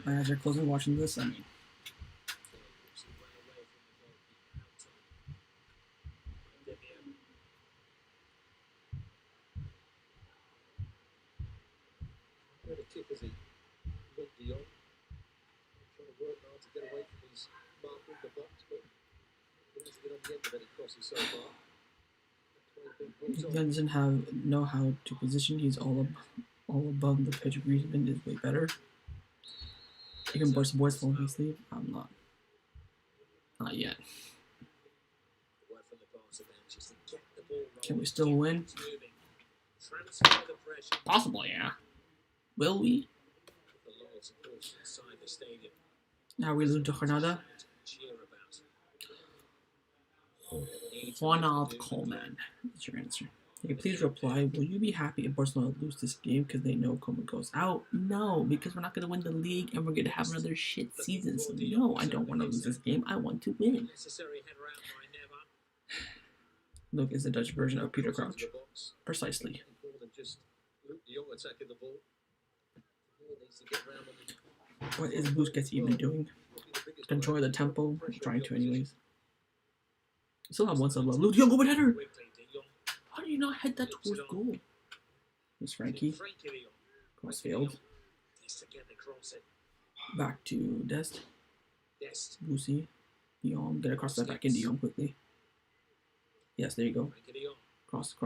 As you're closing watching this, I mean. Where the kick is he? Luke De Jong. Trying to work hard to get away from his mark in the box, but he has to get on the end of any crosses so far. He doesn't know how to position. He's all above the pitch. Griezmann is way better. Even Barca boys falling asleep. I'm not. Not yet. Can we still win? Possible, yeah. Will we? Now we lose to Granada. Ronald Coleman is your answer. Okay, please reply. Will you be happy if Barcelona lose this game because they know Coleman goes out? No, because we're not going to win the league and we're going to have another shit season. So no, I don't want to lose this game. I want to win. Look, is the Dutch version of Peter Crouch. Precisely. What is Busquets even doing? Control the tempo. I'm trying to anyways. Still have one sub love. Luke De Jong, go with header! How do you not head that towards goal? Here's Frankie. Cross failed. Back to Dest. Boosie. De Jong. Get across that back in De Jong quickly. Yes, there you go. Cross.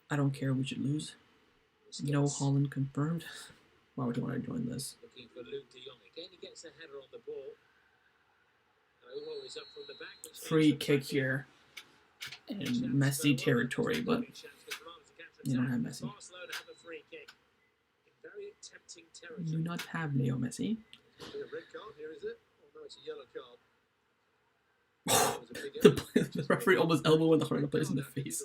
I don't care, we should lose. No Holland confirmed. Why would you want to join this? Looking for Luke De Jong. Again, he gets a header on the ball. Is up from the back, free kick here in Messi territory, but you don't have Messi. You do not have Leo Messi. The referee almost elbowed the Granada players in the face.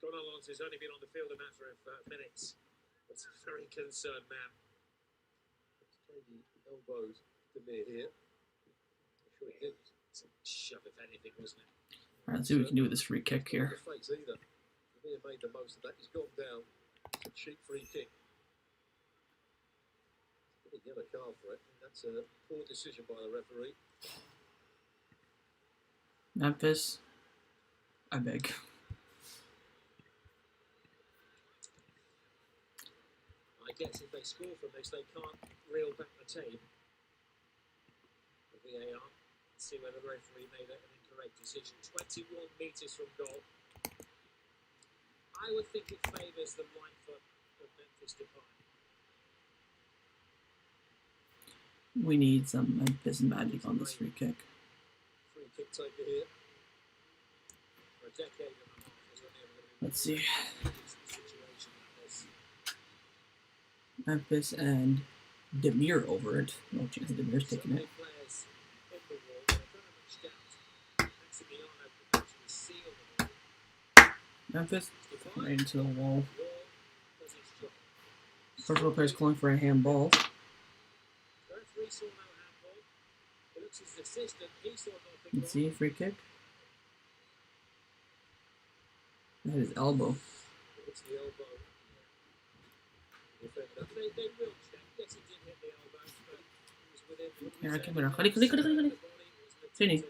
Donald has only been on the field a matter of minutes. That's a very concerned man. The elbows to me here. I'm sure he didn't. It's a shove, if anything, wasn't it? Alright, let's see what we can do with this free kick here. The face either. He made the most of that. He's gone down. It's a cheap free kick. He didn't get a card for it. That's a poor decision by the referee. Memphis, I beg. I guess if they score from this, they can't reel back the tape. The VAR. See whether the referee made an incorrect decision. 21 metres from goal. I would think it favours the right foot of Memphis Depay. We need some Memphis magic on this free kick. Free kick taker here. For a decade and a half, there's only ever going to be Let's see. a situation like this. Memphis and Demir over it. No chance of Demir's taking it. Players in the wall, but I've very much doubt Maximiano could actually seal the ball. Memphis Depay, right into the wall. does his job. Portugal players calling for a handball. The referee saw no handball. It looks as assistant. He saw nothing Let's see, free kick. That is elbow. It's the elbow. They will check. Yes, he did hit the elbow, but he was within. Yeah, camera. Khali. Sini.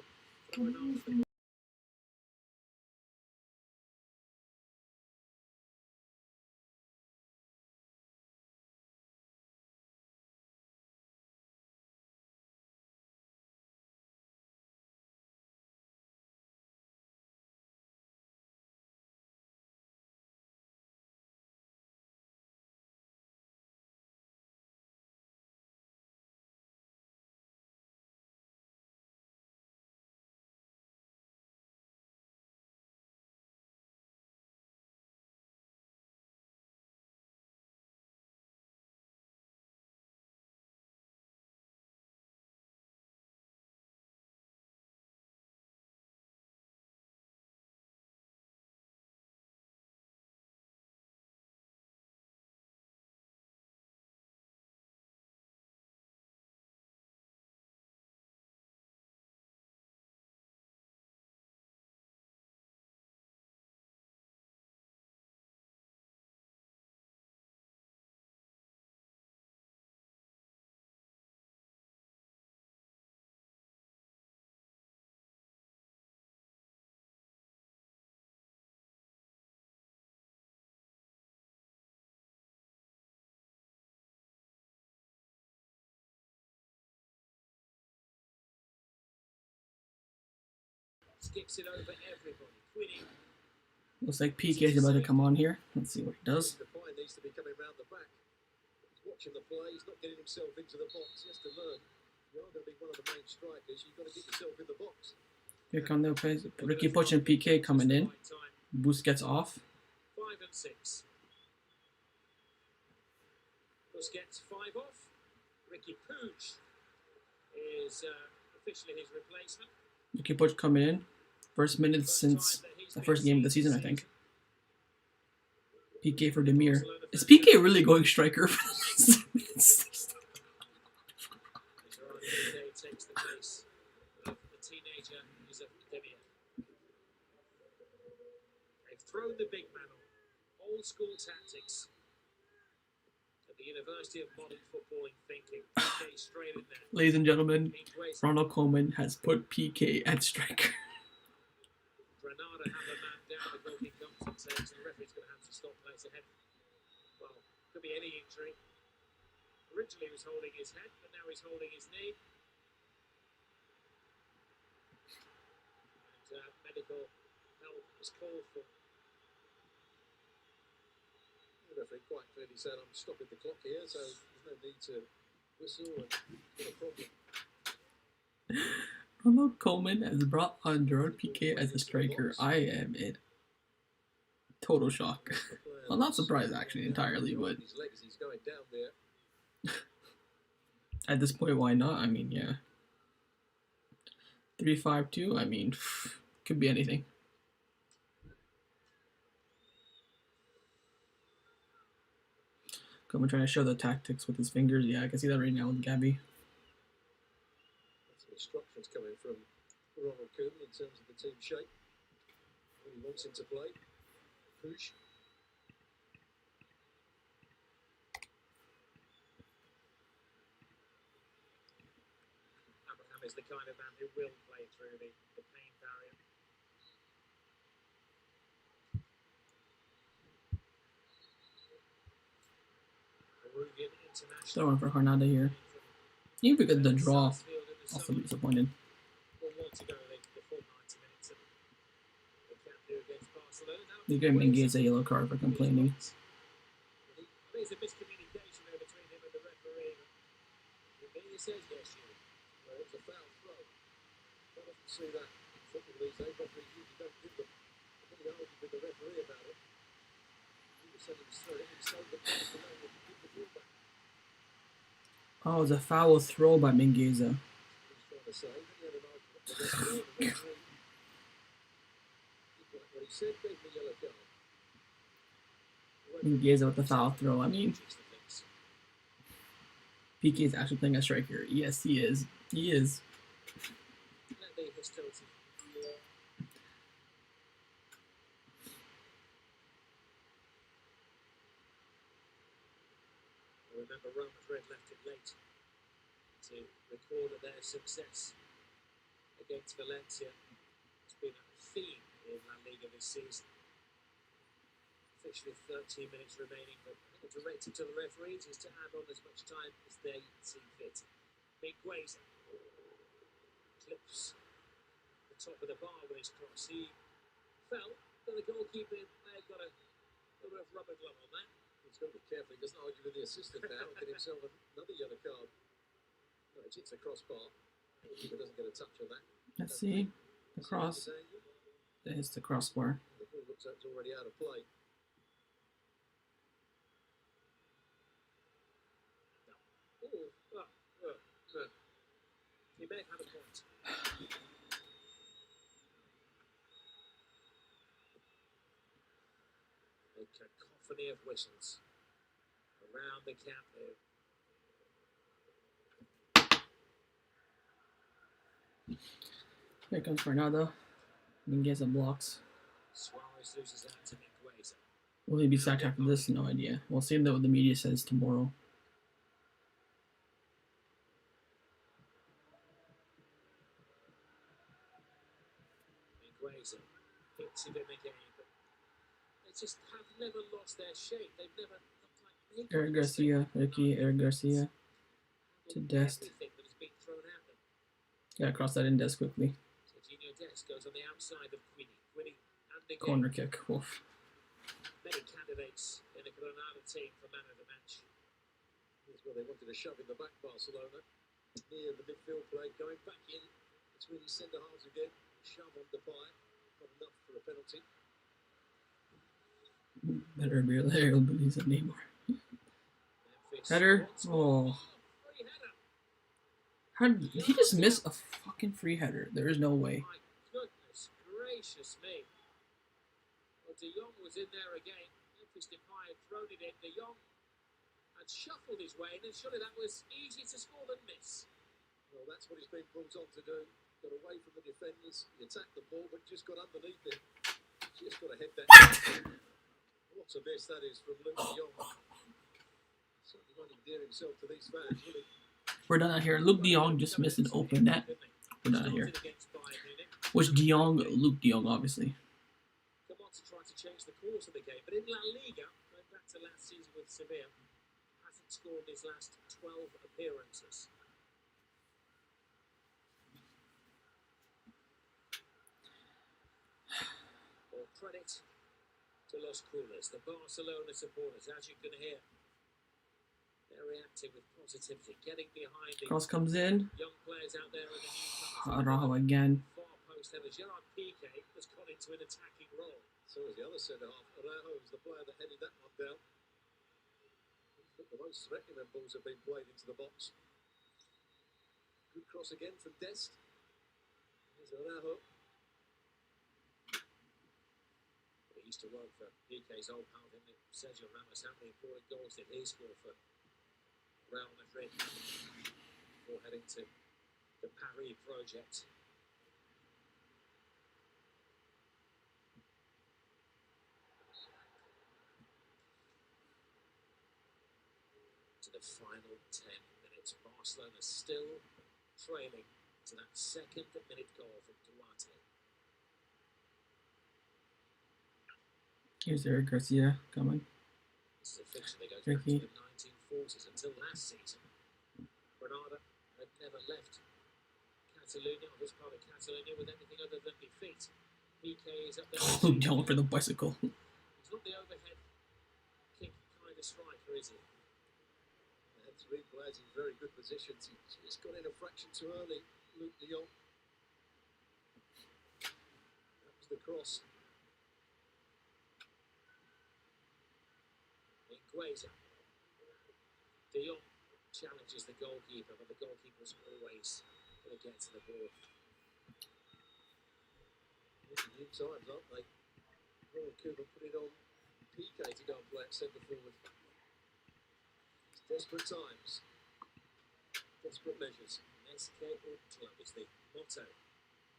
Skips it over everybody. Quinny. Looks like PK is about to come on here. Let's see what he does. Depay needs to be coming round the back. He's watching the play. He's not getting himself into the box. He has to learn. You are going to be one of the main strikers. You've got to get yourself in the box. Here come the plays. Ricky Puch and PK coming in. Boost gets off. 5 and 6. Busquets 5 off. Ricky Puig is officially his replacement. Ricky Puch coming in. First minute since the first game of the season, I think. PK for Demir. Is PK really going striker for the last minutes? Takes the place of the teenager who's a Demir. They've thrown the big man on. Old school tactics. At the University of Modern Footballing thinking. PK straight in there. Ladies and gentlemen, Ronald Koeman has put PK at striker. Granada have a man down, the goalkeeper comes and saves, and the referee's going to have to stop plays ahead. Well, could be any injury. Originally he was holding his head, but now he's holding his knee. And medical help is called for. The referee quite clearly said, I'm stopping the clock here, so there's no need to whistle and get a problem. Ronald Koeman has brought on Gerard Piqué as a striker. I am in total shock. Well, not surprised actually entirely, but His legs, he's going down there. at this point, why not? I mean, yeah. 3-5-2. I mean, could be anything. Someone trying to show the tactics with his fingers. Yeah, I can see that right now with Gabby. Some instructions coming from Ronald Koeman in terms of the team shape. What he wants him to play. Push. Abraham is the kind of man who will play through the pain barrier. Peruvian international. Throwing for Granada here. He would get the draw. Also be disappointed. Will want to go the full 90 minutes. They can't do against Barcelona. They gave Minguez a yellow card for complaining. There's a miscommunication there between him and the referee. He says yes, you. Well, it's a foul throw. I don't often see that football these days. Referees usually don't give them. I think he argued with the referee about it. He was saying he was throwing it so that Barcelona would give the ball back. Oh, it was a foul throw by Minguez. He was trying to say. Then he had an argument with the referee. And the referee did like what he said, gave him a yellow card. Minguez with the foul throw. I mean, PK is actually playing a striker. Yes, he is. He is. Let the hostility. Remember, Real Madrid left it late to record their success against Valencia. It's been a theme in La Liga this season. Officially 13 minutes remaining, but the directive to the referees is to add on as much time as they see fit. Minguez clips the top of the bar with his cross. He fell, but the goalkeeper may have got a little bit of rubber glove on that. He's got to be careful. He doesn't argue with the assistant now. Get himself another yellow card. No, it's hits the crossbar. The keeper doesn't get a touch on that. Let's see. The cross. That hits the crossbar. The ball looks like it's already out of play. He may have a point. A cacophony of whistles around the camp here. Here comes Granada. Minguez blocks. Suarez loses out to Minguez. Will he be sacked after this? No idea. We'll see what the media says tomorrow. Minguez hits him again, but they just have never lost their shape. They've never looked like Eric Garcia, Ricky, Eric Garcia to Dest. Everything that has been thrown at them. Gotta cross that in Dest quickly. Serginho Dest goes on the outside of Quinny. Quinny and the Corner kick. Oof. Many candidates in the Granada team for man of the match. Here's where they wanted to shove in the back, Barcelona. Near the midfield play, going back in between his centre halves again. Shove on the pie. Not enough for a penalty. Better be there, but he's a Neymar. Header. Oh. Free header. How did he just miss a fucking free header? There is no way. My goodness gracious me. Well, De Jong was in there again. Memphis Depay had thrown it in. De Jong had shuffled his way in, and surely that was easy to score than miss. Well, that's what he's been brought on to do. Got away from the defenders. He attacked the ball, but just got underneath it. Just got to head that. What a miss that is from Luke De Jong. Certainly won't endear himself to these fans, will he? We're done out here. Luke De Jong just missed an open net. We're done out here. Which De Jong? Luke De Jong, obviously. Come on to try to change the course of the game, but in La Liga, going back to last season with Sevilla, hasn't scored in his last 12 appearances. All credit to Los Coolers, the Barcelona supporters, as you can hear. They're reacting with positivity, getting behind the Cross comes in. young players out there in the new Araujo again. far post header. Gerard Piqué has gone into an attacking role. So was the other centre half. Araujo was the player that headed that one down. But the most threatening of balls have been played into the box. Good cross again from Dest. Here's Araujo. He used to work for Piqué's old pal, didn't it? Sergio Ramos. How many important goals did he score for Real Madrid before heading to the Paris project? To the final 10 minutes. Barcelona still trailing to that second minute goal from Duarte. Here's Eric Garcia coming. This is a fixture that goes back to the 1940s. Until last season, Granada had never left Catalonia, or this part of Catalonia, with anything other than defeat. Piqué is up there. Down for the bicycle. He's not the overhead kick kind of striker, is he? They had three players in very good positions. He just got in a fraction too early. Luke de Jong. That was the cross. Ingueza. De Jong challenges the goalkeeper, but the goalkeeper's always going to get to the ball. These are new times, aren't they? Ronald Koeman put it on Piqué to go and play at centre forward. It's desperate times, desperate measures. SK Club is the motto,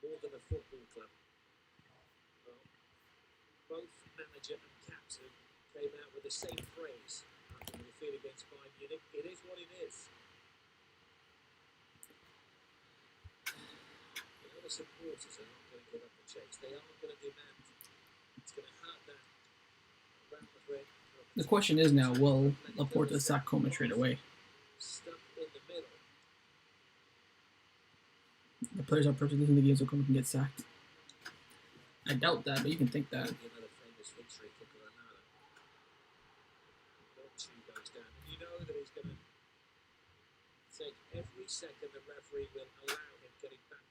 more than a football club. Well, both manager and captain came out with the same phrase after the defeat against Bayern Munich. It is what it is. You know, the supporters are not going to give up the chase. They are going to demand. It's going to hurt that. The question is now, will Laporta sack Koeman straight away? Stuck in the middle. The players are perfectly in the game so Koeman can get sacked. I doubt that, but you can think that. Another famous victory for Granada. Monchi goes down. You know that he's going to take every second the referee will allow him getting back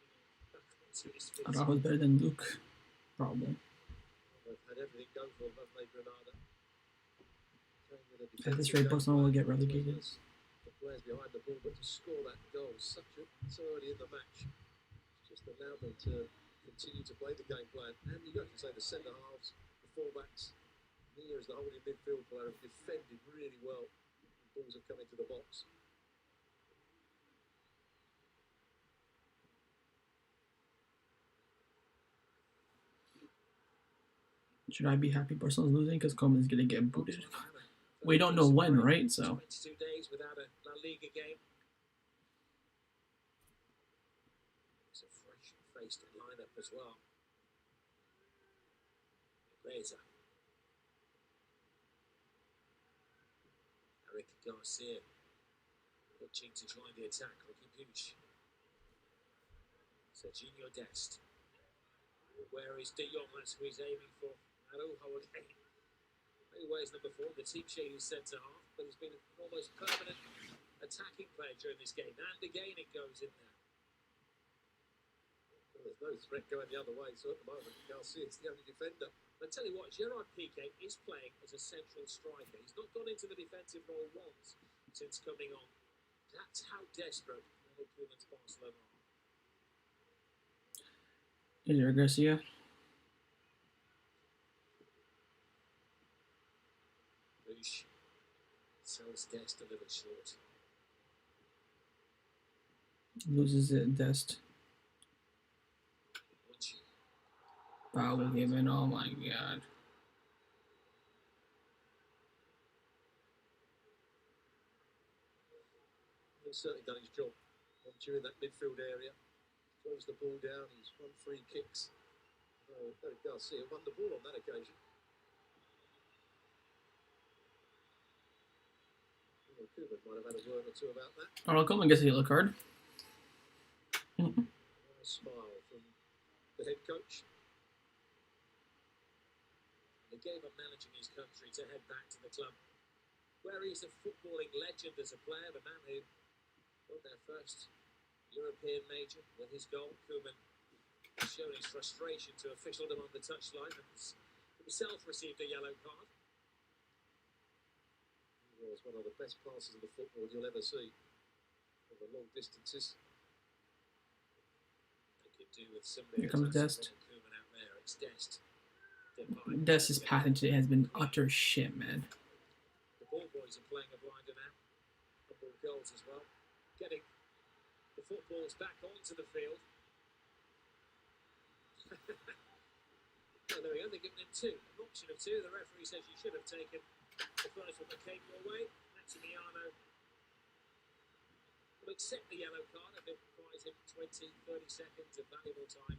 onto his feet. Araujo's better than Luke, probably. They've had everything go for them, haven't they, Granada? At this rate, Barcelona will get relegated. The players behind the ball, but to score that goal so early in the match, just allowed them to continue to play the game plan. And you have to say the centre halves, the fullbacks, Nia as the holding midfield player, have defended really well. The balls have come into the box. Should I be happy Barcelona's losing because Koeman is going to get booted? We don't know when, right? So 22 days without a La Liga game. It's a fresh-faced lineup as well. Reza. Eric Garcia watching to join the attack. Ricky Puig. Serginho Dest. Where is De Jong? That's who he's aiming for. Araujo again. He wears number 4, the team shade is centre half, but he's been an almost permanent attacking player during this game. And again it goes in there. Well, there's no threat going the other way, so at the moment Garcia's the only defender. But I tell you what, Gerard Piqué is playing as a central striker. He's not gone into the defensive role once since coming on. That's how desperate Ronald Koeman's Barcelona are. is there Garcia? Sells Dest a little short. Loses it, Dest. Monchi. Foul given, oh my god. He's certainly done his job during that midfield area. Throws the ball down, he's won 3 kicks. Oh, Eric Garcia won the ball on that occasion. Koeman might have had a word or two about that. Ronald Koeman gets a yellow card. A smile from the head coach. He gave up managing his country to head back to the club, where he's a footballing legend as a player, the man who won their first European major with his goal. Koeman showed his frustration to officialdom on the touchline and himself received a yellow card. He was one of the best passes in the football you'll ever see. Over long distances. They could do with somebody. Here comes Dest. Koeman out there. It's Dest. Dest's passing today has been utter shit, man. The ball boys are playing a blinder now. Couple of goals as well. Getting the footballs back onto the field. There we go, they're giving him two. An option of two. The referee says you should have taken the first one that came your way. Maximiano will accept the yellow card if it buys him 20, 30 seconds of valuable time.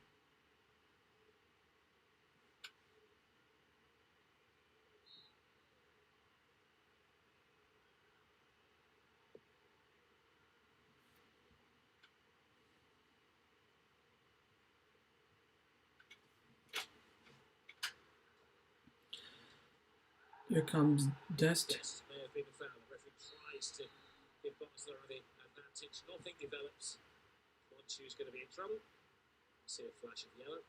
Here comes Dest. Yes, may have been a foul. The referee tries to give Barcelona the advantage. Nothing develops. Monchu's going to be in trouble. See a flash of yellow.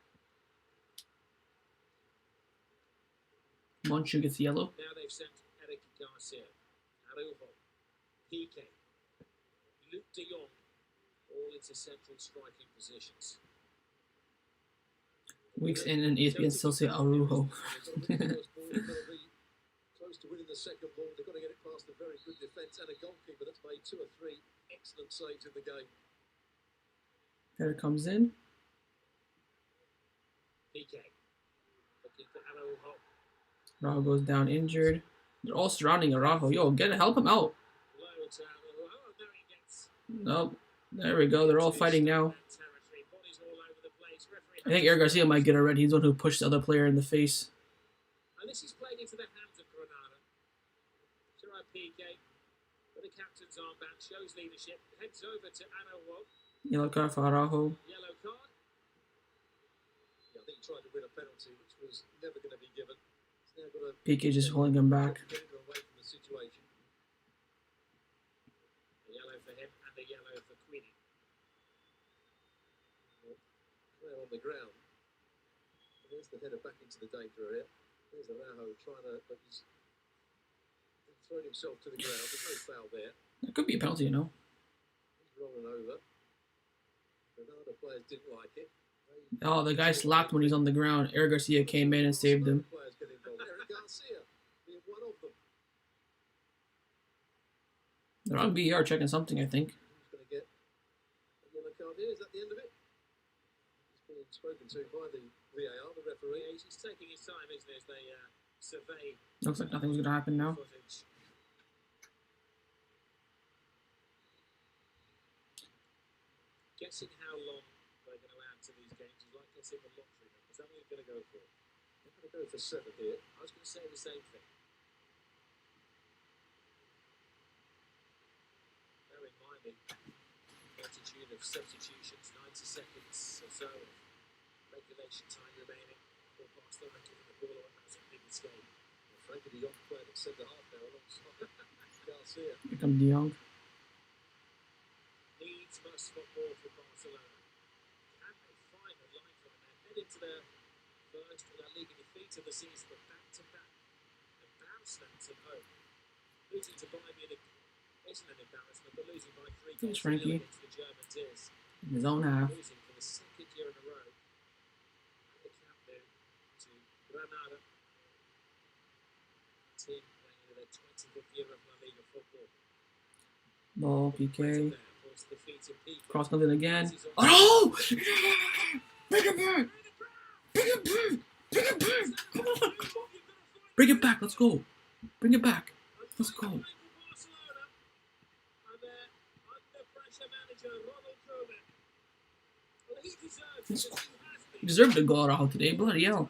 Monchu gets yellow. Now they've sent Eric Garcia, Araujo, Piqué, Luke de Jong, all into central striking positions. Weeks in and ESPN still say Araujo. Close to winning the second ball. They've got to get it past a very good defence and a goalkeeper that's made 2 or 3 excellent saves in the game. Here it comes in. Piqué looking for Araujo. Araujo goes down injured. They're all surrounding Araujo. Yo, help him out. Low to Araujo. Oh, there he gets. Nope. There we go. They're all fighting now. I think Eric Garcia might get a red. He's the one who pushed the other player in the face. And this is played into the hands of Granada. Gerard Piqué, with the captain's armband, shows leadership, heads over to Araujo. Yellow card for Araujo. Yellow card. Yeah, I think he tried to win a penalty, which was never going to be given. Piqué just holding him back. Away from the situation. A yellow for him and a yellow for Queenie. They're on the ground. And there's the header back into the danger area. There's Araujo trying to, but he's thrown himself to the ground. There's no foul there. That could be a penalty, you know. He's rolling over. Granada players didn't like it. Oh, the guy slapped when he's on the ground. Eric Garcia came in and saved him. Players get involved. Eric Garcia being one of them. They're on VR checking something, I think. Who's going to get a yellow card here? Is that the end of it? He's being spoken to by the VAR, the referee. Yeah, he's taking his time, isn't he, as they survey. Looks like nothing's going to happen now. Footage. Guessing how long they're going to add to these games is like guessing the lottery numbers. How many are going to go for? They're going to go for 7 here. I was going to say the same thing. Bear in mind the multitude of substitutions, 90 seconds or so of regulation time remaining for Barcelona giving the ball away. That's a big escape. And Frankie de Jong playing at centre half now alongside Garcia. Here comes De Jong. Needs must football for Barcelona. Can they find a lifeline and head into their first Liga defeat of the season, but back-to-back embarrassments at home. Losing to Bayern Munich isn't an embarrassment, but losing by 3 goals against the Germans is. In his own half. Losing for the 2nd year in a row at the Camp Nou to Granada. Team playing in their 25th year of La Liga football. Ball, Piqué. Defeated Cross comes in again. Oh! Bring it back! Bring it back! Bring it back! Come on! Bring it back! Let's go! Bring it back! Let's go! He deserved a goal out today, bloody hell.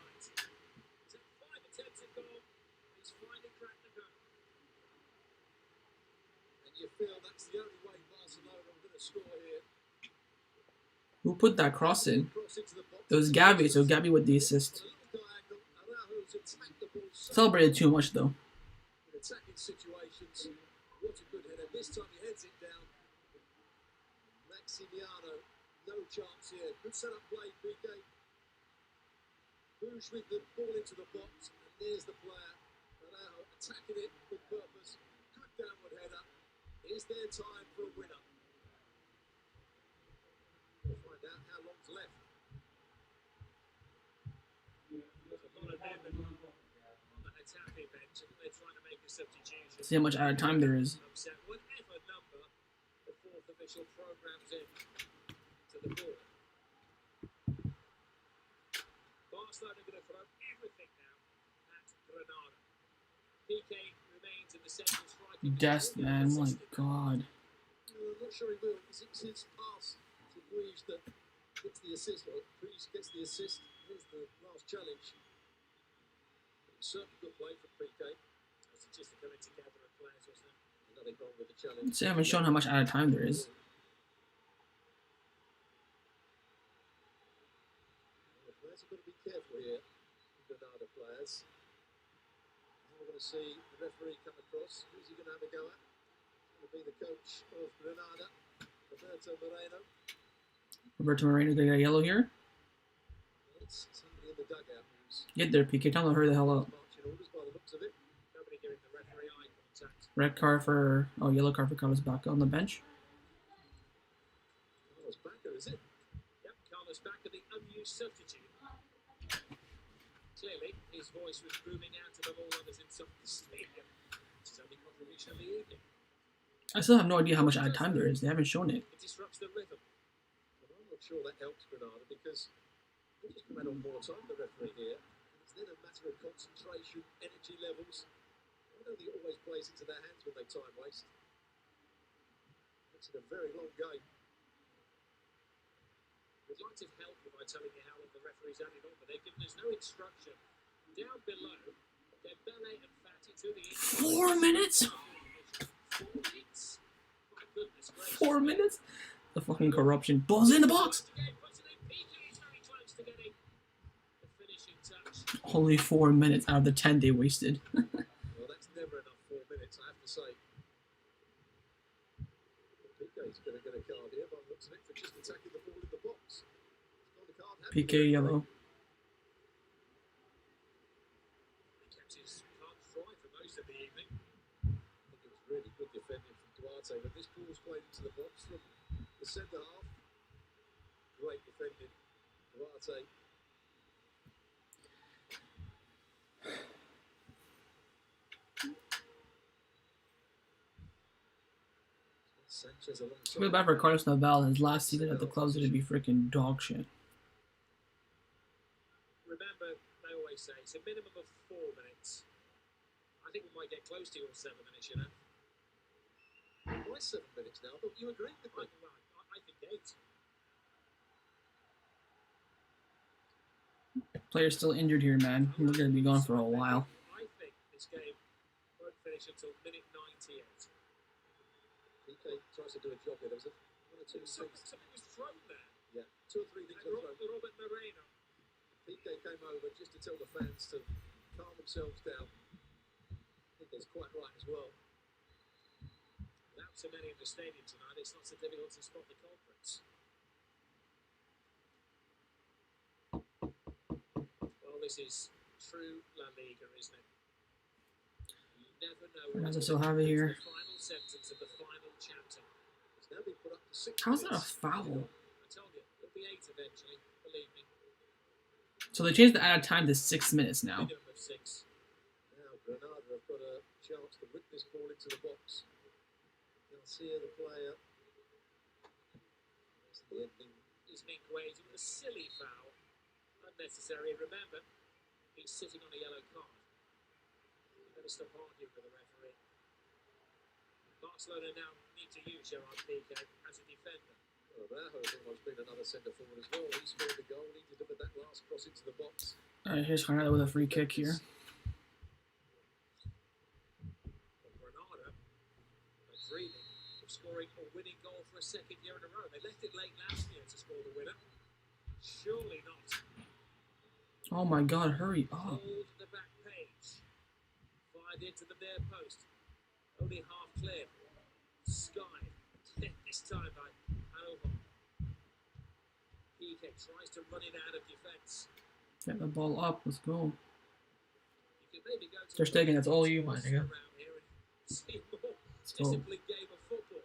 Who put that cross in? It was Gabby, so Gabby with the assist. Celebrated too much though. Attacking situations. What a good header. This time he heads it down. Maximiano, no chance here. Good setup play, Piqué. Bouge with the ball into the box, and there's the player. Araujo attacking it with purpose. Good downward header. Is there time for a winner? We'll find out how long's left. There's a lot of movement See how much out of time there is. Whatever number the fourth official programs in to the board. Barcelona are going to throw everything now at Granada. PK remains in the central striking. Dest, man, my God. I'm not sure he will. It's his pass to Bruges that gets the assist. Well, Bruges gets the assist. Here's the last challenge. Certainly good play from PK. As it's just coming together of players, wasn't it? Nothing wrong with the challenge. See, I haven't shown how much out of time there is. The players have got to be careful here. Granada players. We're going to see the referee come across. Who's he going to have a go at? It's going to be the coach of Granada, Roberto Moreno. Roberto Moreno, they got yellow here. It's somebody in the dugout who's Get there, PK. Tell them to hurry the hell up. marching orders by the looks of it. Nobody giving the referee eye contact. Red card for... Oh, yellow card for Carlos Barca on the bench. Carlos Barca, is it? Yep, Carlos Barca, the unused substitute. Clearly, his voice was booming out above all others inside the stadium. It's his only contribution of the evening. I still have no idea how much out of time there is. They haven't shown it. It disrupts the rhythm. But I'm not sure that helps Granada because they just come out on more time, the referee here. It's then a matter of concentration, energy levels. I don't think it always plays into their hands when they time waste. Makes it a very long game. We'd like to help you by telling you how long the referee's added on, but they've given us no instruction. Down below, Dembele and Fati to the 4 minutes? 4 minutes? My goodness gracious. 4 minutes? The fucking corruption. Ball's in the box! Only 4 minutes out of the 10 they wasted. Well, that's never enough 4 minutes, I have to say. PK's going to get a card here, by the looks of it, for just attacking the ball in the box. He's got the card, PK yellow. He kept his cards dry for most of the evening. I think it was really good defending from Duarte, but this ball's played into the box from the centre half. Great defending, Duarte. Sanchez alongside. I feel bad for Carlos Naval. His last season at the club's gonna be freaking dog shit. Remember, they always say it's a minimum of 4 minutes. I think we might get close to your 7 minutes, you know. Why 7 minutes now? But you agree with me? I think 8. Player's still injured here, man. We're gonna be gone for a while. I think this game won't finish until minute 98. PK tries to do a job here. There was one or two things. Something was thrown there. Yeah, 2 or 3 things were thrown. Robert Moreno. PK came over just to tell the fans to calm themselves down. I think that's quite right as well. Without so many in the stadium tonight, it's not so difficult to spot the culprits. Well, this is true La Liga, isn't it? You never know. Fernando still have it here. The final sentence of the final chapter. It's now been put up to 6 How's that a minutes. foul? I told you, it'll be 8 eventually, believe me. So they changed the out of time to 6 minutes now. Minimum of 6. Now Granada have got a chance to whip this ball into the box. Garcia, the player. That's the ending. He's being equated with a silly foul. Unnecessary. Remember, he's sitting on a yellow card. You better stop arguing with the referee. Barcelona now need to use Gerard Piqué as a defender. Well, Rajo's almost been another centre forward as well. He scored the goal. He delivered that last cross into the box. Alright, here's Granada with a free kick here. Granada are dreaming of scoring a winning goal for a second year in a row. They left it late last year to score the winner. Surely not. Oh my god, hurry up. Hold the back page. Fired into the near post. Only half clear. Sky. This time by Alva. Piqué tries to run it out of defence. Get the ball up, let's go. You can maybe go to Ter Stegen, that's all you, my nigga. around here and see a more Let's go. disciplined game of football.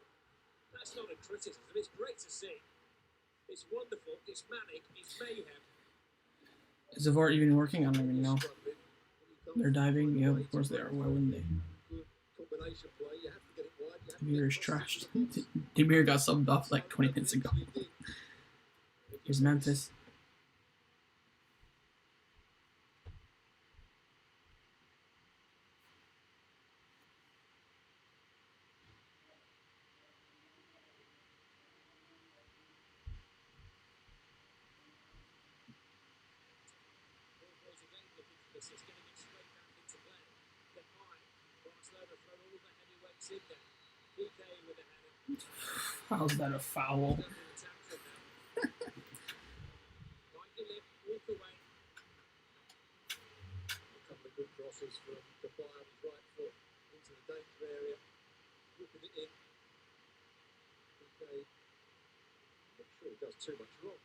That's not a criticism. It's great to see. It's wonderful. It's manic. It's mayhem. Is the VAR even working? I don't even know. They're diving? Yeah, of course they are. Why wouldn't they? Good combination play. You have to get it wide. You have to Demir is get crosses trashed. to the box. Demir got subbed off like 20 minutes ago. Here's Memphis. It's going to get straight back into play. Get high. Barcelona throw all the heavyweights in there. PK with a header. How's that a foul? Bite your lip, walk away. A couple of good crosses from the fire on his right foot into the danger area. Whipping it in. PK, not sure he does too much wrong.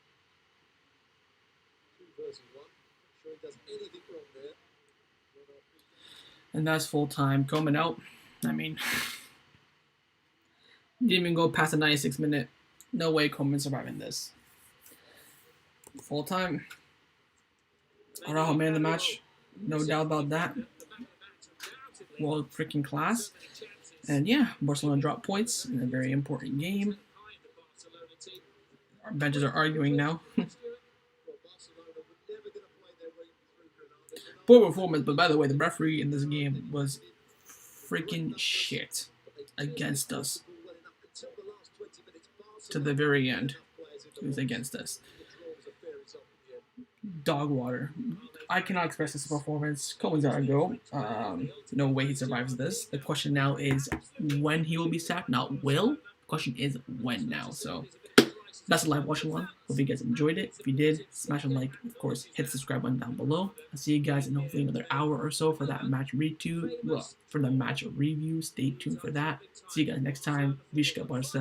2 versus 1. Not sure he does anything wrong there. And that's full time. Coming out. I mean, didn't even go past the 96th minute. No way Coleman surviving this. Full time. Araujo man of the match. No doubt about that. World freaking class. And yeah, Barcelona dropped points in a very important game. Our benches are arguing now. Poor performance, but by the way, the referee in this game was freaking shit against us. To the very end, he was against us. Dog water. I cannot express this performance. Cohen's gotta go. No way he survives this. The question now is when he will be sacked, not will. The question is when now. So that's a live watch along. Hope you guys enjoyed it. If you did, smash a like. Of course, hit the subscribe button down below. I'll see you guys in hopefully another hour or so for that match for the match review. Stay tuned for that. See you guys next time. Vishka Barca.